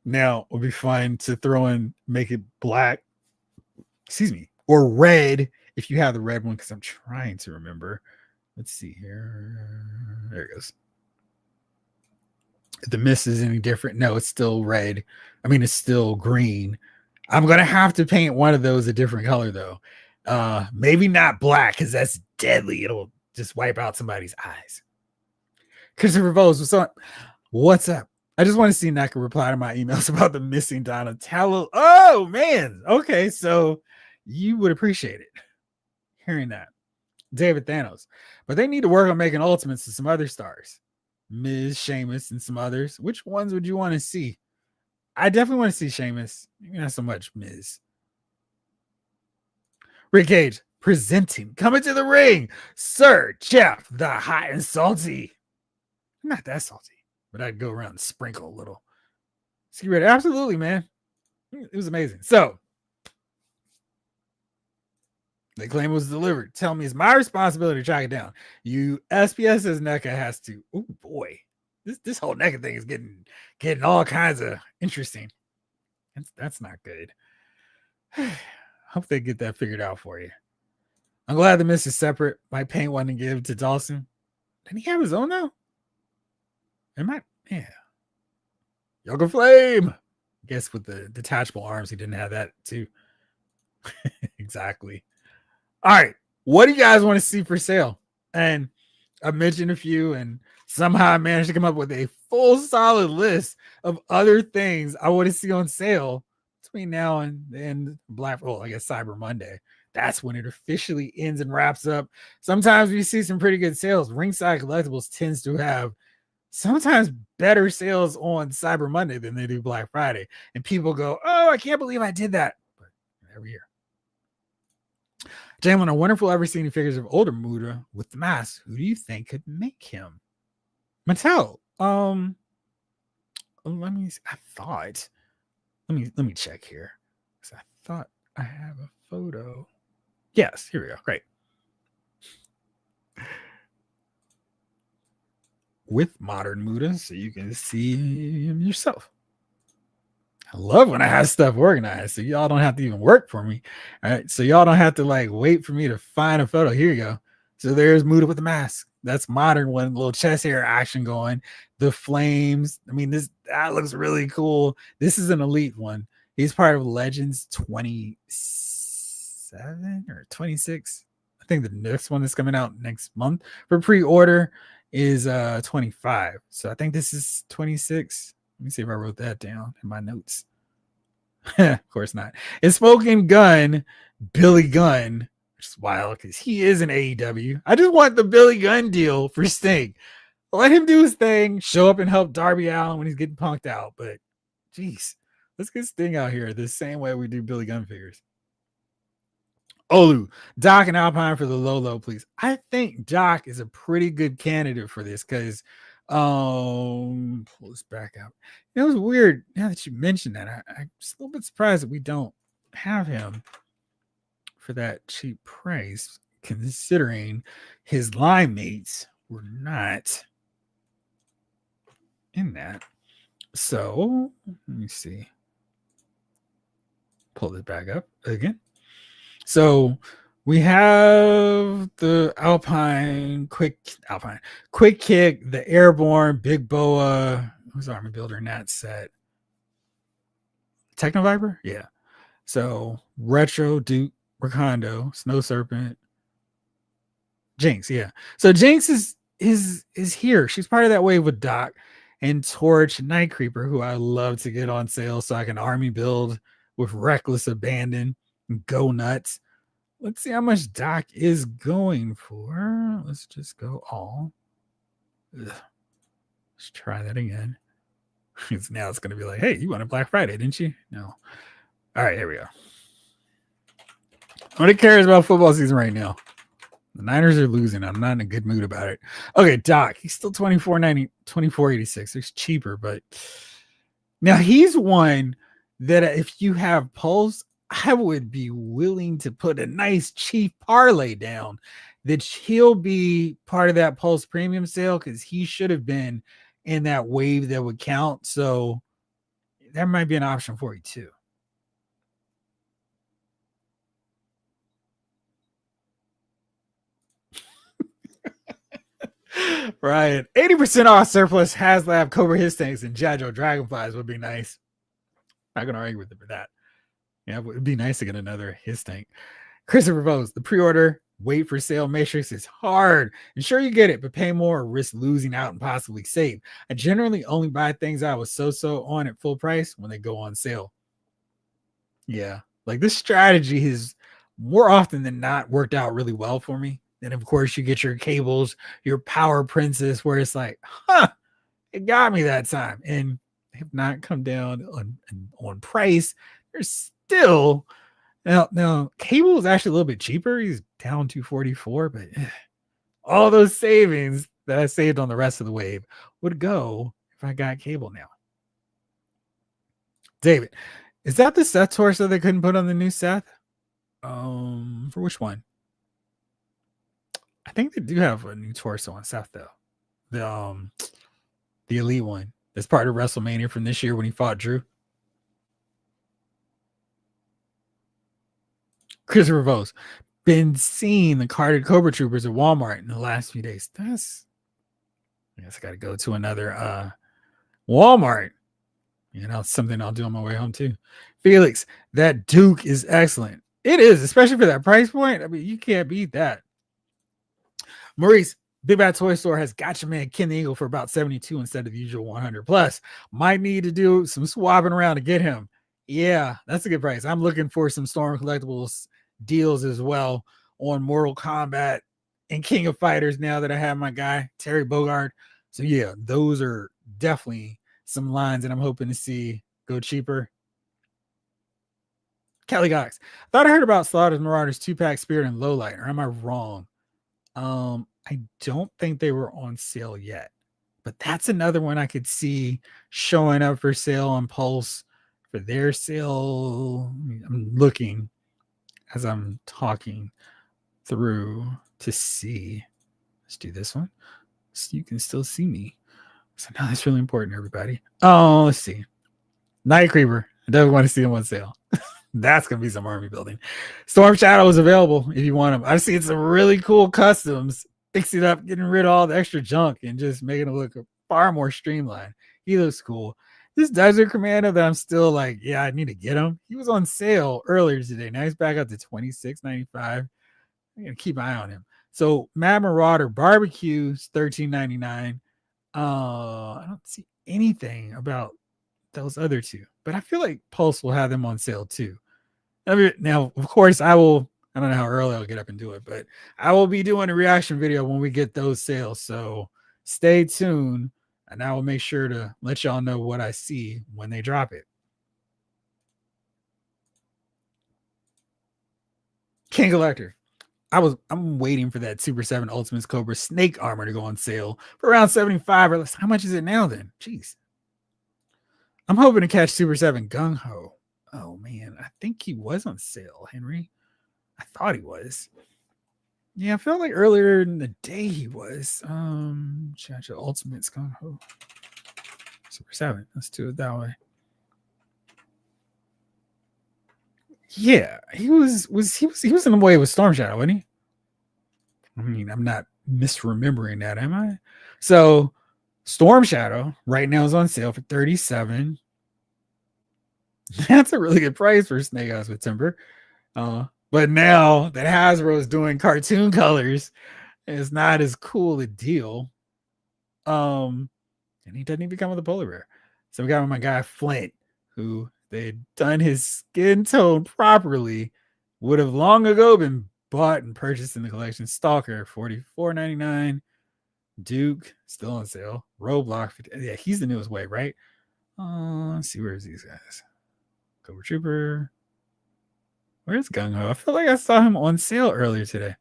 Speaker 1: Now it would be fine to throw in, make it black, or red if you have the red one, because I'm trying to remember. Let's see here. There it goes. If the mist is any different, no, it's still red. I mean, it's still green. I'm gonna have to paint one of those a different color though. Maybe not black, because that's deadly. It'll just wipe out somebody's eyes. Christopher Bowes, what's up? I just want to see Naka reply to my emails about the missing Donatello. Oh man, okay, so you would appreciate it hearing that. David Thanos, but they need to work on making Ultimates to some other stars. Miz, Sheamus, and some others. Which ones would you want to see? I definitely want to see Sheamus. Maybe not so much Miz. Rick Cage presenting, coming to the ring, Sir Jeff the Hot and Salty. I'm not that salty, but I'd go around and sprinkle a little. Ski Red, absolutely, man. It was amazing. So they claim it was delivered. Tell me it's my responsibility to track it down. SPS says NECA has to. Oh boy, this whole NECA thing is getting all kinds of interesting. That's not good. Hope they get that figured out for you. I'm glad the Miss is separate. Might paint one and give to Dawson. Didn't he have his own though? Yeah. Yoga Flame. Guess with the detachable arms, he didn't have that too. Exactly. All right. What do you guys want to see for sale? And I mentioned a few, and somehow I managed to come up with a full solid list of other things I want to see on sale between now and the end Black, I guess Cyber Monday. That's when it officially ends and wraps up. Sometimes we see some pretty good sales. Ringside Collectibles tends to have sometimes better sales on Cyber Monday than they do Black Friday. And people go, oh, I can't believe I did that. But every year. Jalen, I wonder if we'll ever see any figures of older Muda with the mask. Who do you think could make him? Mattel. Let me. I thought. Let me check here. 'Cause I thought I have a photo. Yes, here we go. Great. With modern Muda, so you can see him yourself. I love when I have stuff organized, so y'all don't have to even work for me. All right, so y'all don't have to like wait for me to find a photo. Here you go. So there's Muda with the mask. That's modern one. Little chest hair action going. The flames. I mean, that looks really cool. This is an elite one. He's part of Legends 27 or 26. I think the next one that's coming out next month for pre-order is 25. So I think this is 26. Let me see if I wrote that down in my notes. Of course not. It's Smoking Gun, Billy Gunn, which is wild because he is an AEW. I just want the Billy Gunn deal for Sting. Let him do his thing, show up and help Darby Allin when he's getting punked out. But, geez, let's get Sting out here the same way we do Billy Gunn figures. Olu, Doc and Alpine for the low, please. I think Doc is a pretty good candidate for this because pull this back out. It was weird now that you mentioned that. I'm just a little bit surprised that we don't have him for that cheap price, considering his line mates were not in that. So let me see. Pull it back up again. So we have the quick kick, the airborne, big boa. Who's Army Builder in that set? Techno Viper? Yeah. So retro, Duke, Rakondo, Snow Serpent, Jinx, yeah. So Jinx is here. She's part of that wave with Doc and Torch, Night Creeper, who I love to get on sale so I can army build with reckless abandon and go nuts. Let's see how much Doc is going for. Let's just go all. Ugh. Let's try that again. Now it's going to be like, hey, you wanted Black Friday, didn't you? No. All right, here we go. Nobody cares about football season right now. The Niners are losing. I'm not in a good mood about it. Okay, Doc, he's still $24.86. It's cheaper, but now he's one that if you have Pulse, I would be willing to put a nice cheap parlay down that he'll be part of that Pulse premium sale because he should have been in that wave that would count. So that might be an option for you too. Right. 80% off surplus HasLab Cobra His Tanks and Jajo Dragonflies would be nice. Not going to argue with it for that. Yeah, it would be nice to get another His Tank. Christopher Bose, the pre-order wait for sale matrix is hard. And sure you get it, but pay more or risk losing out and possibly save. I generally only buy things I was so on at full price when they go on sale. Yeah, like this strategy has more often than not worked out really well for me. And of course, you get your cables, your Power Princess, where it's like, it got me that time. And they have not come down on price. They're still now Cable is actually a little bit cheaper. He's down 244, but all those savings that I saved on the rest of the wave would go if I got Cable now. David, is that the Seth torso they couldn't put on the new Seth? For which one? I think they do have a new torso on Seth though. The elite one. That's part of WrestleMania from this year when he fought Drew. Christopher Vos, been seeing the carded Cobra Troopers at Walmart in the last few days. I guess I got to go to another Walmart. You know, something I'll do on my way home too. Felix, that Duke is excellent. It is, especially for that price point. I mean, you can't beat that. Maurice, Big Bad Toy Store has got your man Ken the Eagle for about 72 instead of the usual 100 plus. Might need to do some swapping around to get him. Yeah, that's a good price. I'm looking for some Storm Collectibles deals as well on Mortal Kombat and King of Fighters now that I have my guy Terry Bogard. So yeah, those are definitely some lines that I'm hoping to see go cheaper. Kelly Cox, thought I heard about Slaughter's Marauders 2-pack Spirit and Lowlight, or am I wrong? I don't think they were on sale yet, But that's another one I could see showing up for sale on Pulse for their sale. I'm looking as I'm talking through to see. Let's do this one so you can still see me. So now that's really important, everybody. Oh, let's see. Night Creeper. I definitely want to see him on sale. That's going to be some army building. Storm Shadow is available if you want them. I've seen some really cool customs, fixing it up, getting rid of all the extra junk and just making it look far more streamlined. He looks cool. This Desert Commando that I'm still like, yeah, I need to get him. He was on sale earlier today. Now he's back up to $26.95. I'm going to keep an eye on him. So Mad Marauder Barbecue is $13.99. I don't see anything about those other two, but I feel like Pulse will have them on sale too. Now, of course, I don't know how early I'll get up and do it, but I will be doing a reaction video when we get those sales. So stay tuned and I will make sure to let y'all know what I see when they drop it. King Collector. I'm waiting for that Super 7 Ultimates Cobra Snake armor to go on sale for around 75 or less. How much is it now then? Jeez. I'm hoping to catch Super 7 Gung Ho. Oh man, I think he was on sale, Henry. I thought he was. Yeah, I felt like earlier in the day he was. Ultimates Gung Ho. Super 7. Let's do it that way. Yeah, he was in the way with Storm Shadow, wasn't he? I mean, I'm not misremembering that, am I? So Storm Shadow right now is on sale for $37. That's a really good price for Snake Eyes with Timber. But now that Hasbro is doing cartoon colors, it's not as cool a deal. And he doesn't even come with a polar bear. So we got my guy Flint, who they'd done his skin tone properly, would have long ago been bought and purchased in the collection. Stalker, $44.99. Duke, still on sale. Roadblock, yeah, he's the newest wave, right? Let's see, where's these guys? Cobra Trooper. Where's Gung Ho? I feel like I saw him on sale earlier today.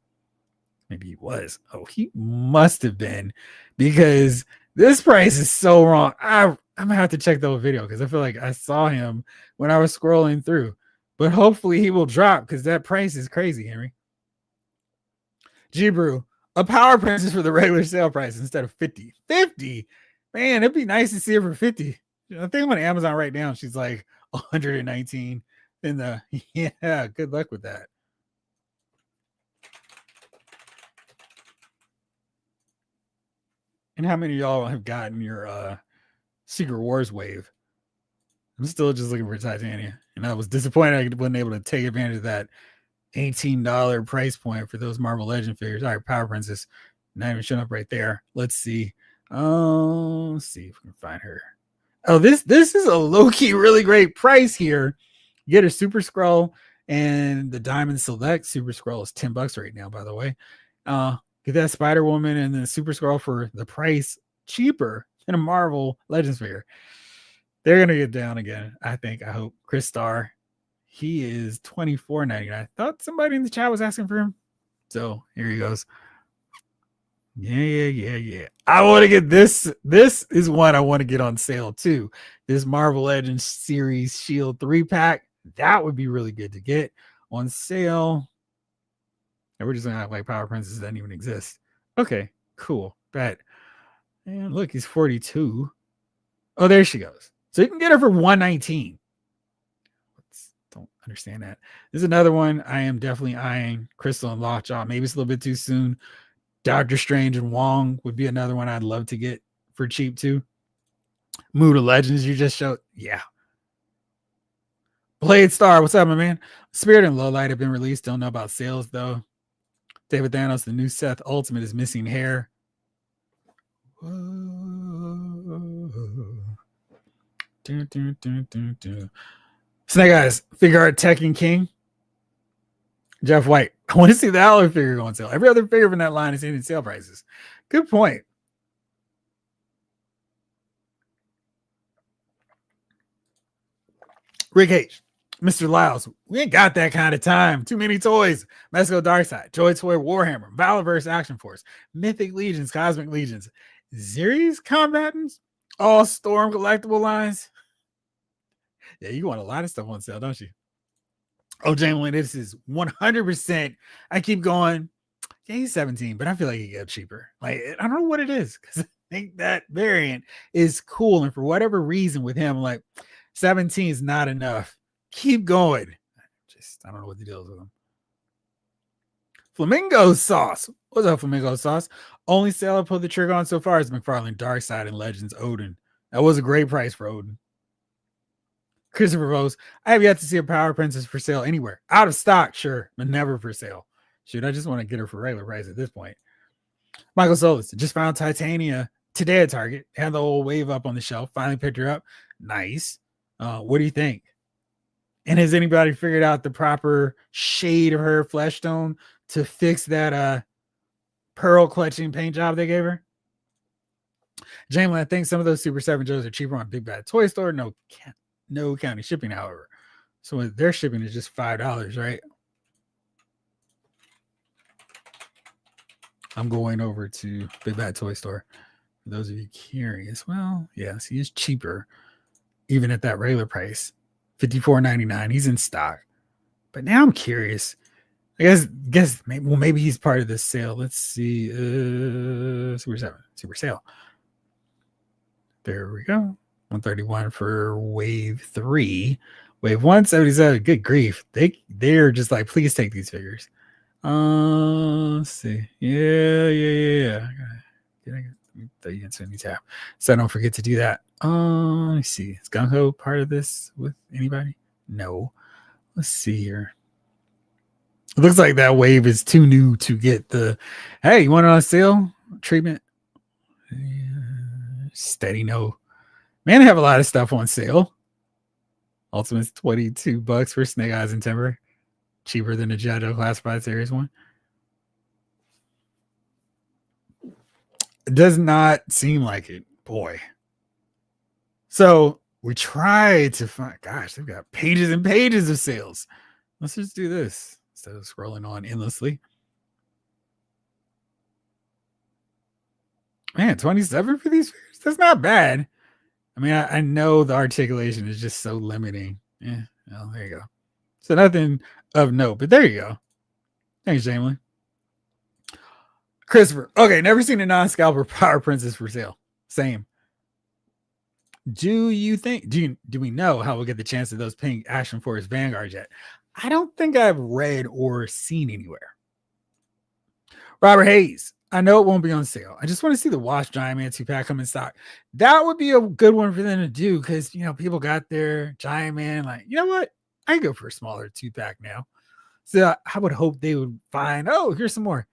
Speaker 1: Maybe he was. Oh, he must have been, because this price is so wrong. I'm gonna have to check the whole video because I feel like I saw him when I was scrolling through. But hopefully he will drop because that price is crazy, Henry. G-Brew, a Power Princess for the regular sale price instead of 50. 50? Man, it'd be nice to see her for 50. I think I'm on Amazon right now. She's like 119 in the, yeah, good luck with that. And how many of y'all have gotten your Secret Wars wave? I'm still just looking for Titania, and I was disappointed I wasn't able to take advantage of that $18 price point for those Marvel Legend figures. All right, Power Princess, not even showing up right there. Let's see. Let's see if we can find her. Oh, this is a low-key really great price here. You get a Super Skrull and the Diamond Select Super Skrull is $10 right now, by the way. Get that Spider Woman and the Super Skrull for the price cheaper than a Marvel Legends figure. They're gonna get down again, I think. I hope. Chris Starr, he is $24.99. I thought somebody in the chat was asking for him, so here he goes. Yeah. I want to get this. This is one I want to get on sale too. This Marvel Legends series Shield 3-pack. That would be really good to get on sale. And we're just gonna act like Power Princess doesn't even exist. Okay, cool. Bet. And look, he's 42. Oh, there she goes. So you can get her for $119. Don't understand that. There's another one I am definitely eyeing. Crystal and Lockjaw. Maybe it's a little bit too soon. Doctor Strange and Wong would be another one I'd love to get for cheap too. Mood of Legends you just showed. Yeah. Blade Star, what's up, my man? Spirit and Lowlight have been released. Don't know about sales though. David Thanos, the new Seth Ultimate is missing hair. Snake Eyes, Figure Art Tekken King. Jeff White. I want to see the Alloy figure go on sale. Every other figure from that line is in sale prices. Good point. Rick H. Mr. Lyles. We ain't got that kind of time. Too many toys. Mesco Darkside. Joy Toy Warhammer. Valorverse Action Force. Mythic Legions. Cosmic Legions. Series combatants, all Storm collectible lines. Yeah, you want a lot of stuff on sale, don't you? Oh, Jalen, this is 100%. I keep going. Yeah, he's 17, but I feel like he got cheaper. Like, I don't know what it is because I think that variant is cool. And for whatever reason with him, like 17 is not enough. Keep going. I don't know what the deal is with him. Flamingo Sauce. What's up, Flamingo Sauce? Only sale I pulled the trigger on so far is McFarlane Darkseid and Legends Odin. That was a great price for Odin. Christopher Rose. I have yet to see a Power Princess for sale anywhere. Out of stock, sure, but never for sale. Shoot, I just want to get her for regular price at this point. Michael Solis just found Titania today at Target. Had the whole wave up on the shelf. Finally picked her up. Nice. What do you think? And has anybody figured out the proper shade of her flesh tone to fix that pearl clutching paint job they gave her? Jamie, I think some of those Super 7 Joes are cheaper on Big Bad Toy Store. No county shipping, however. So their shipping is just $5, right? I'm going over to Big Bad Toy Store. For those of you curious, well, yes, he is cheaper, even at that regular price, $54.99. He's in stock. But now I'm curious. I guess maybe he's part of this sale. Let's see. Super sale. There we go. 131 for wave 3. Wave 177. Good grief. They're just like, please take these figures. Let's see. Yeah. Let me throw you into a new tab, so I don't forget to do that. Let me see. Is Gung Ho part of this with anybody? No. Let's see here. It looks like that wave is too new to get the. Hey, you want it on sale treatment? Steady no. Man, they have a lot of stuff on sale. Ultimate's $22 for Snake Eyes and Timber. Cheaper than the Joe Classified Series 1. It does not seem like it, boy. So we tried to find, gosh, they've got pages and pages of sales. Let's just do this instead of scrolling on endlessly. Man, 27 for these figures? That's not bad. I mean, I know the articulation is just so limiting. Yeah, well, there you go. So nothing of note, but there you go. Thanks, Jamie. Christopher. Okay, never seen a non-scalper Power Princess for sale. Same. Do we know how we'll get the chance of those pink Ashen Forest Vanguards yet? I don't think I've read or seen anywhere. Robert Hayes. I know it won't be on sale. I just want to see the Wash Giant Man 2-pack come in stock. That would be a good one for them to do because, people got their Giant Man. Like, you know what? I go for a smaller 2-pack now. So I would hope they would find, here's some more.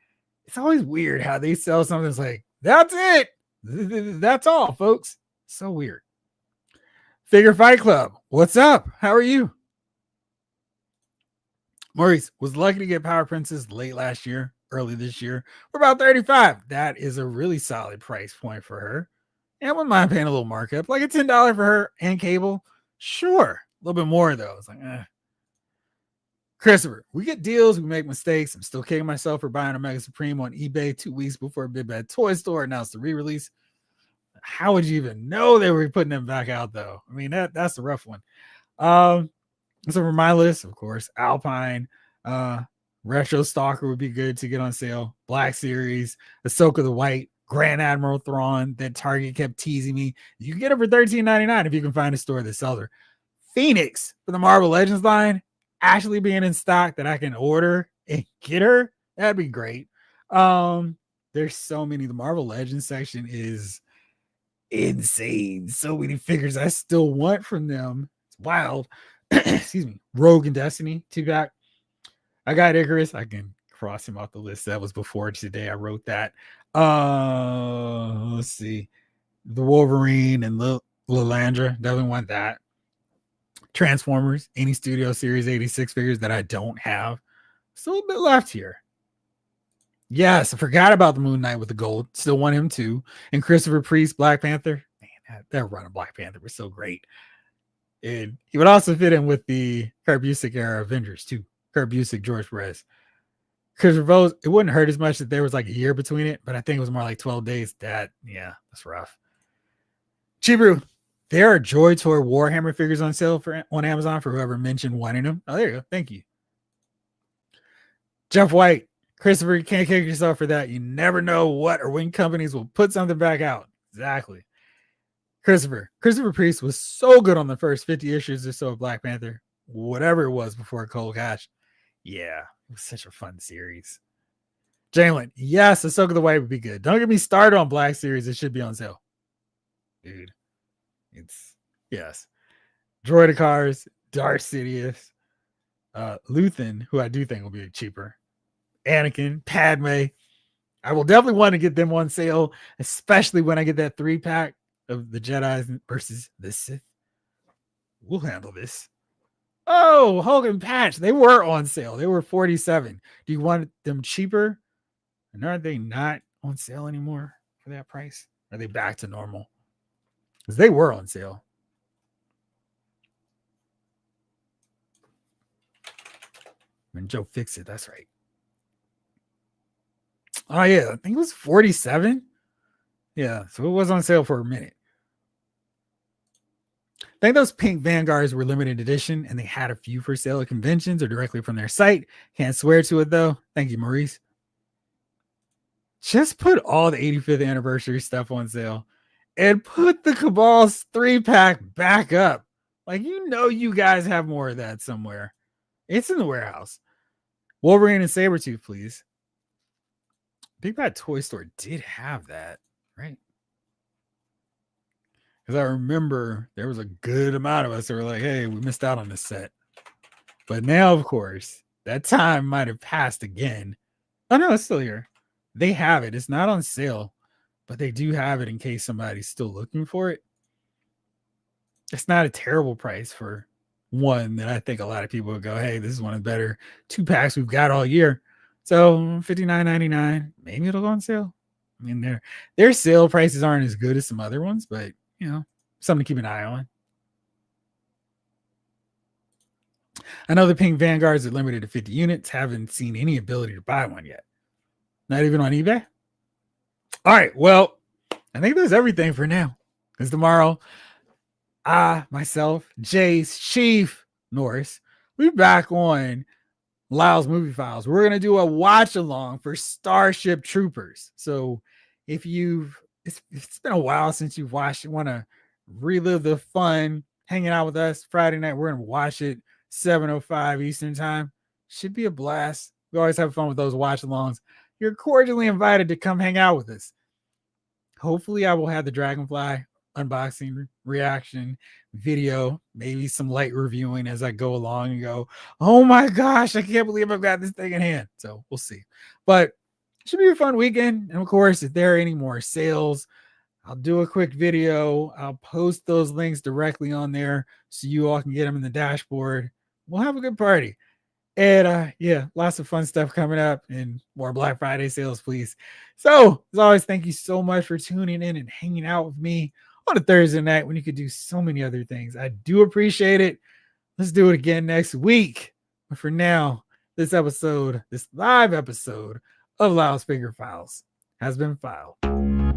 Speaker 1: It's always weird how they sell something that's like, that's it. That's all, folks. So weird. Figure Fight Club. What's up? How are you? Maurice was lucky to get Power Princess late last year, early this year, for about $35. That is a really solid price point for her. And I wouldn't mind paying a little markup, like a $10 for her and Cable. Sure. A little bit more, though. It's like, Christopher, we get deals, we make mistakes. I'm still kicking myself for buying a Mega Supreme on eBay 2 weeks before Big Bad Toy Store announced the re-release. How would you even know they were putting them back out, though? I mean, that's a rough one. So for my list, of course, Alpine, Retro Stalker would be good to get on sale. Black Series, Ahsoka the White, Grand Admiral Thrawn that Target kept teasing me. You can get it for $13.99 if you can find a store that sells her. Phoenix for the Marvel Legends line actually being in stock that I can order and get her. That'd be great. There's so many. The Marvel Legends section is insane. So many figures I still want from them. It's wild. Excuse me. Rogue and Destiny 2-pack. I got Icarus. I can cross him off the list. That was before today. I wrote that. Let's see. The Wolverine and Lilandra. Definitely want that. Transformers, any Studio Series 86 figures that I don't have. Still a bit left here. Yes, I forgot about the Moon Knight with the gold. Still want him too. And Christopher Priest, Black Panther. Man, that run of Black Panther was so great. And he would also fit in with the Kurt Busiek era Avengers too. Kurt Busiek, George Perez. Christopher Rose, it wouldn't hurt as much if there was like a year between it, but I think it was more like 12 days. That's rough. Chibru, there are Joy Tour Warhammer figures on sale on Amazon for whoever mentioned wanting them. Oh, there you go. Thank you. Jeff White, Christopher, you can't kick yourself for that. You never know what or when companies will put something back out. Exactly. Christopher Priest was so good on the first 50 issues or so of Black Panther, whatever it was before Cold Cash. Yeah, it was such a fun series. Jalen, yes, Ahsoka the White would be good. Don't get me started on Black Series. It should be on sale. Dude, it's yes. Droidicars, Darth Sidious, Luthen, who I do think will be cheaper. Anakin, Padme. I will definitely want to get them on sale, especially when I get that 3-pack of the Jedi versus the Sith. We'll handle this. Oh, Hulk and Patch. They were on sale. They were $47. Do you want them cheaper? And are they not on sale anymore for that price? Are they back to normal? Because they were on sale. When Joe fixed it, that's right. Oh, yeah. I think it was 47. Yeah, so it was on sale for a minute. I think those pink Vanguards were limited edition, and they had a few for sale at conventions or directly from their site. Can't swear to it, though. Thank you, Maurice. Just put all the 85th anniversary stuff on sale and put the Cabal's 3-pack back up. Like, you guys have more of that somewhere. It's in the warehouse. Wolverine and Sabretooth, please. Big Bad Toy Store did have that, right? Because I remember there was a good amount of us that were like, hey, we missed out on this set. But now, of course, that time might have passed again. Oh, no, it's still here. They have it. It's not on sale, but they do have it in case somebody's still looking for it. It's not a terrible price for one that I think a lot of people would go, hey, this is one of the better 2-packs we've got all year. So $59.99. Maybe it'll go on sale. I mean, their sale prices aren't as good as some other ones, but something to keep an eye on. I know the pink Vanguards are limited to 50 units. Haven't seen any ability to buy one yet. Not even on eBay. All right. Well, I think that's everything for now. Because tomorrow, myself, Jace, Chief, Norris, we'll be back on Lyle's Movie Files. We're going to do a watch along for Starship Troopers. So if it's been a while since you've watched it, want to relive the fun hanging out with us Friday night, we're going to watch it 7:05 Eastern time. Should be a blast. We always have fun with those watch alongs. You're cordially invited to come hang out with us. Hopefully I will have the Dragonfly unboxing reaction video, maybe some light reviewing as I go along and go, oh my gosh, I can't believe I've got this thing in hand. So we'll see. But it should be a fun weekend. And of course, if there are any more sales, I'll do a quick video. I'll post those links directly on there so you all can get them in the dashboard. We'll have a good party. And lots of fun stuff coming up and more Black Friday sales, please. So, as always, thank you so much for tuning in and hanging out with me on a Thursday night when you could do so many other things. I do appreciate it. Let's do it again next week. But for now, this live episode of Lyle's Figure Files has been filed.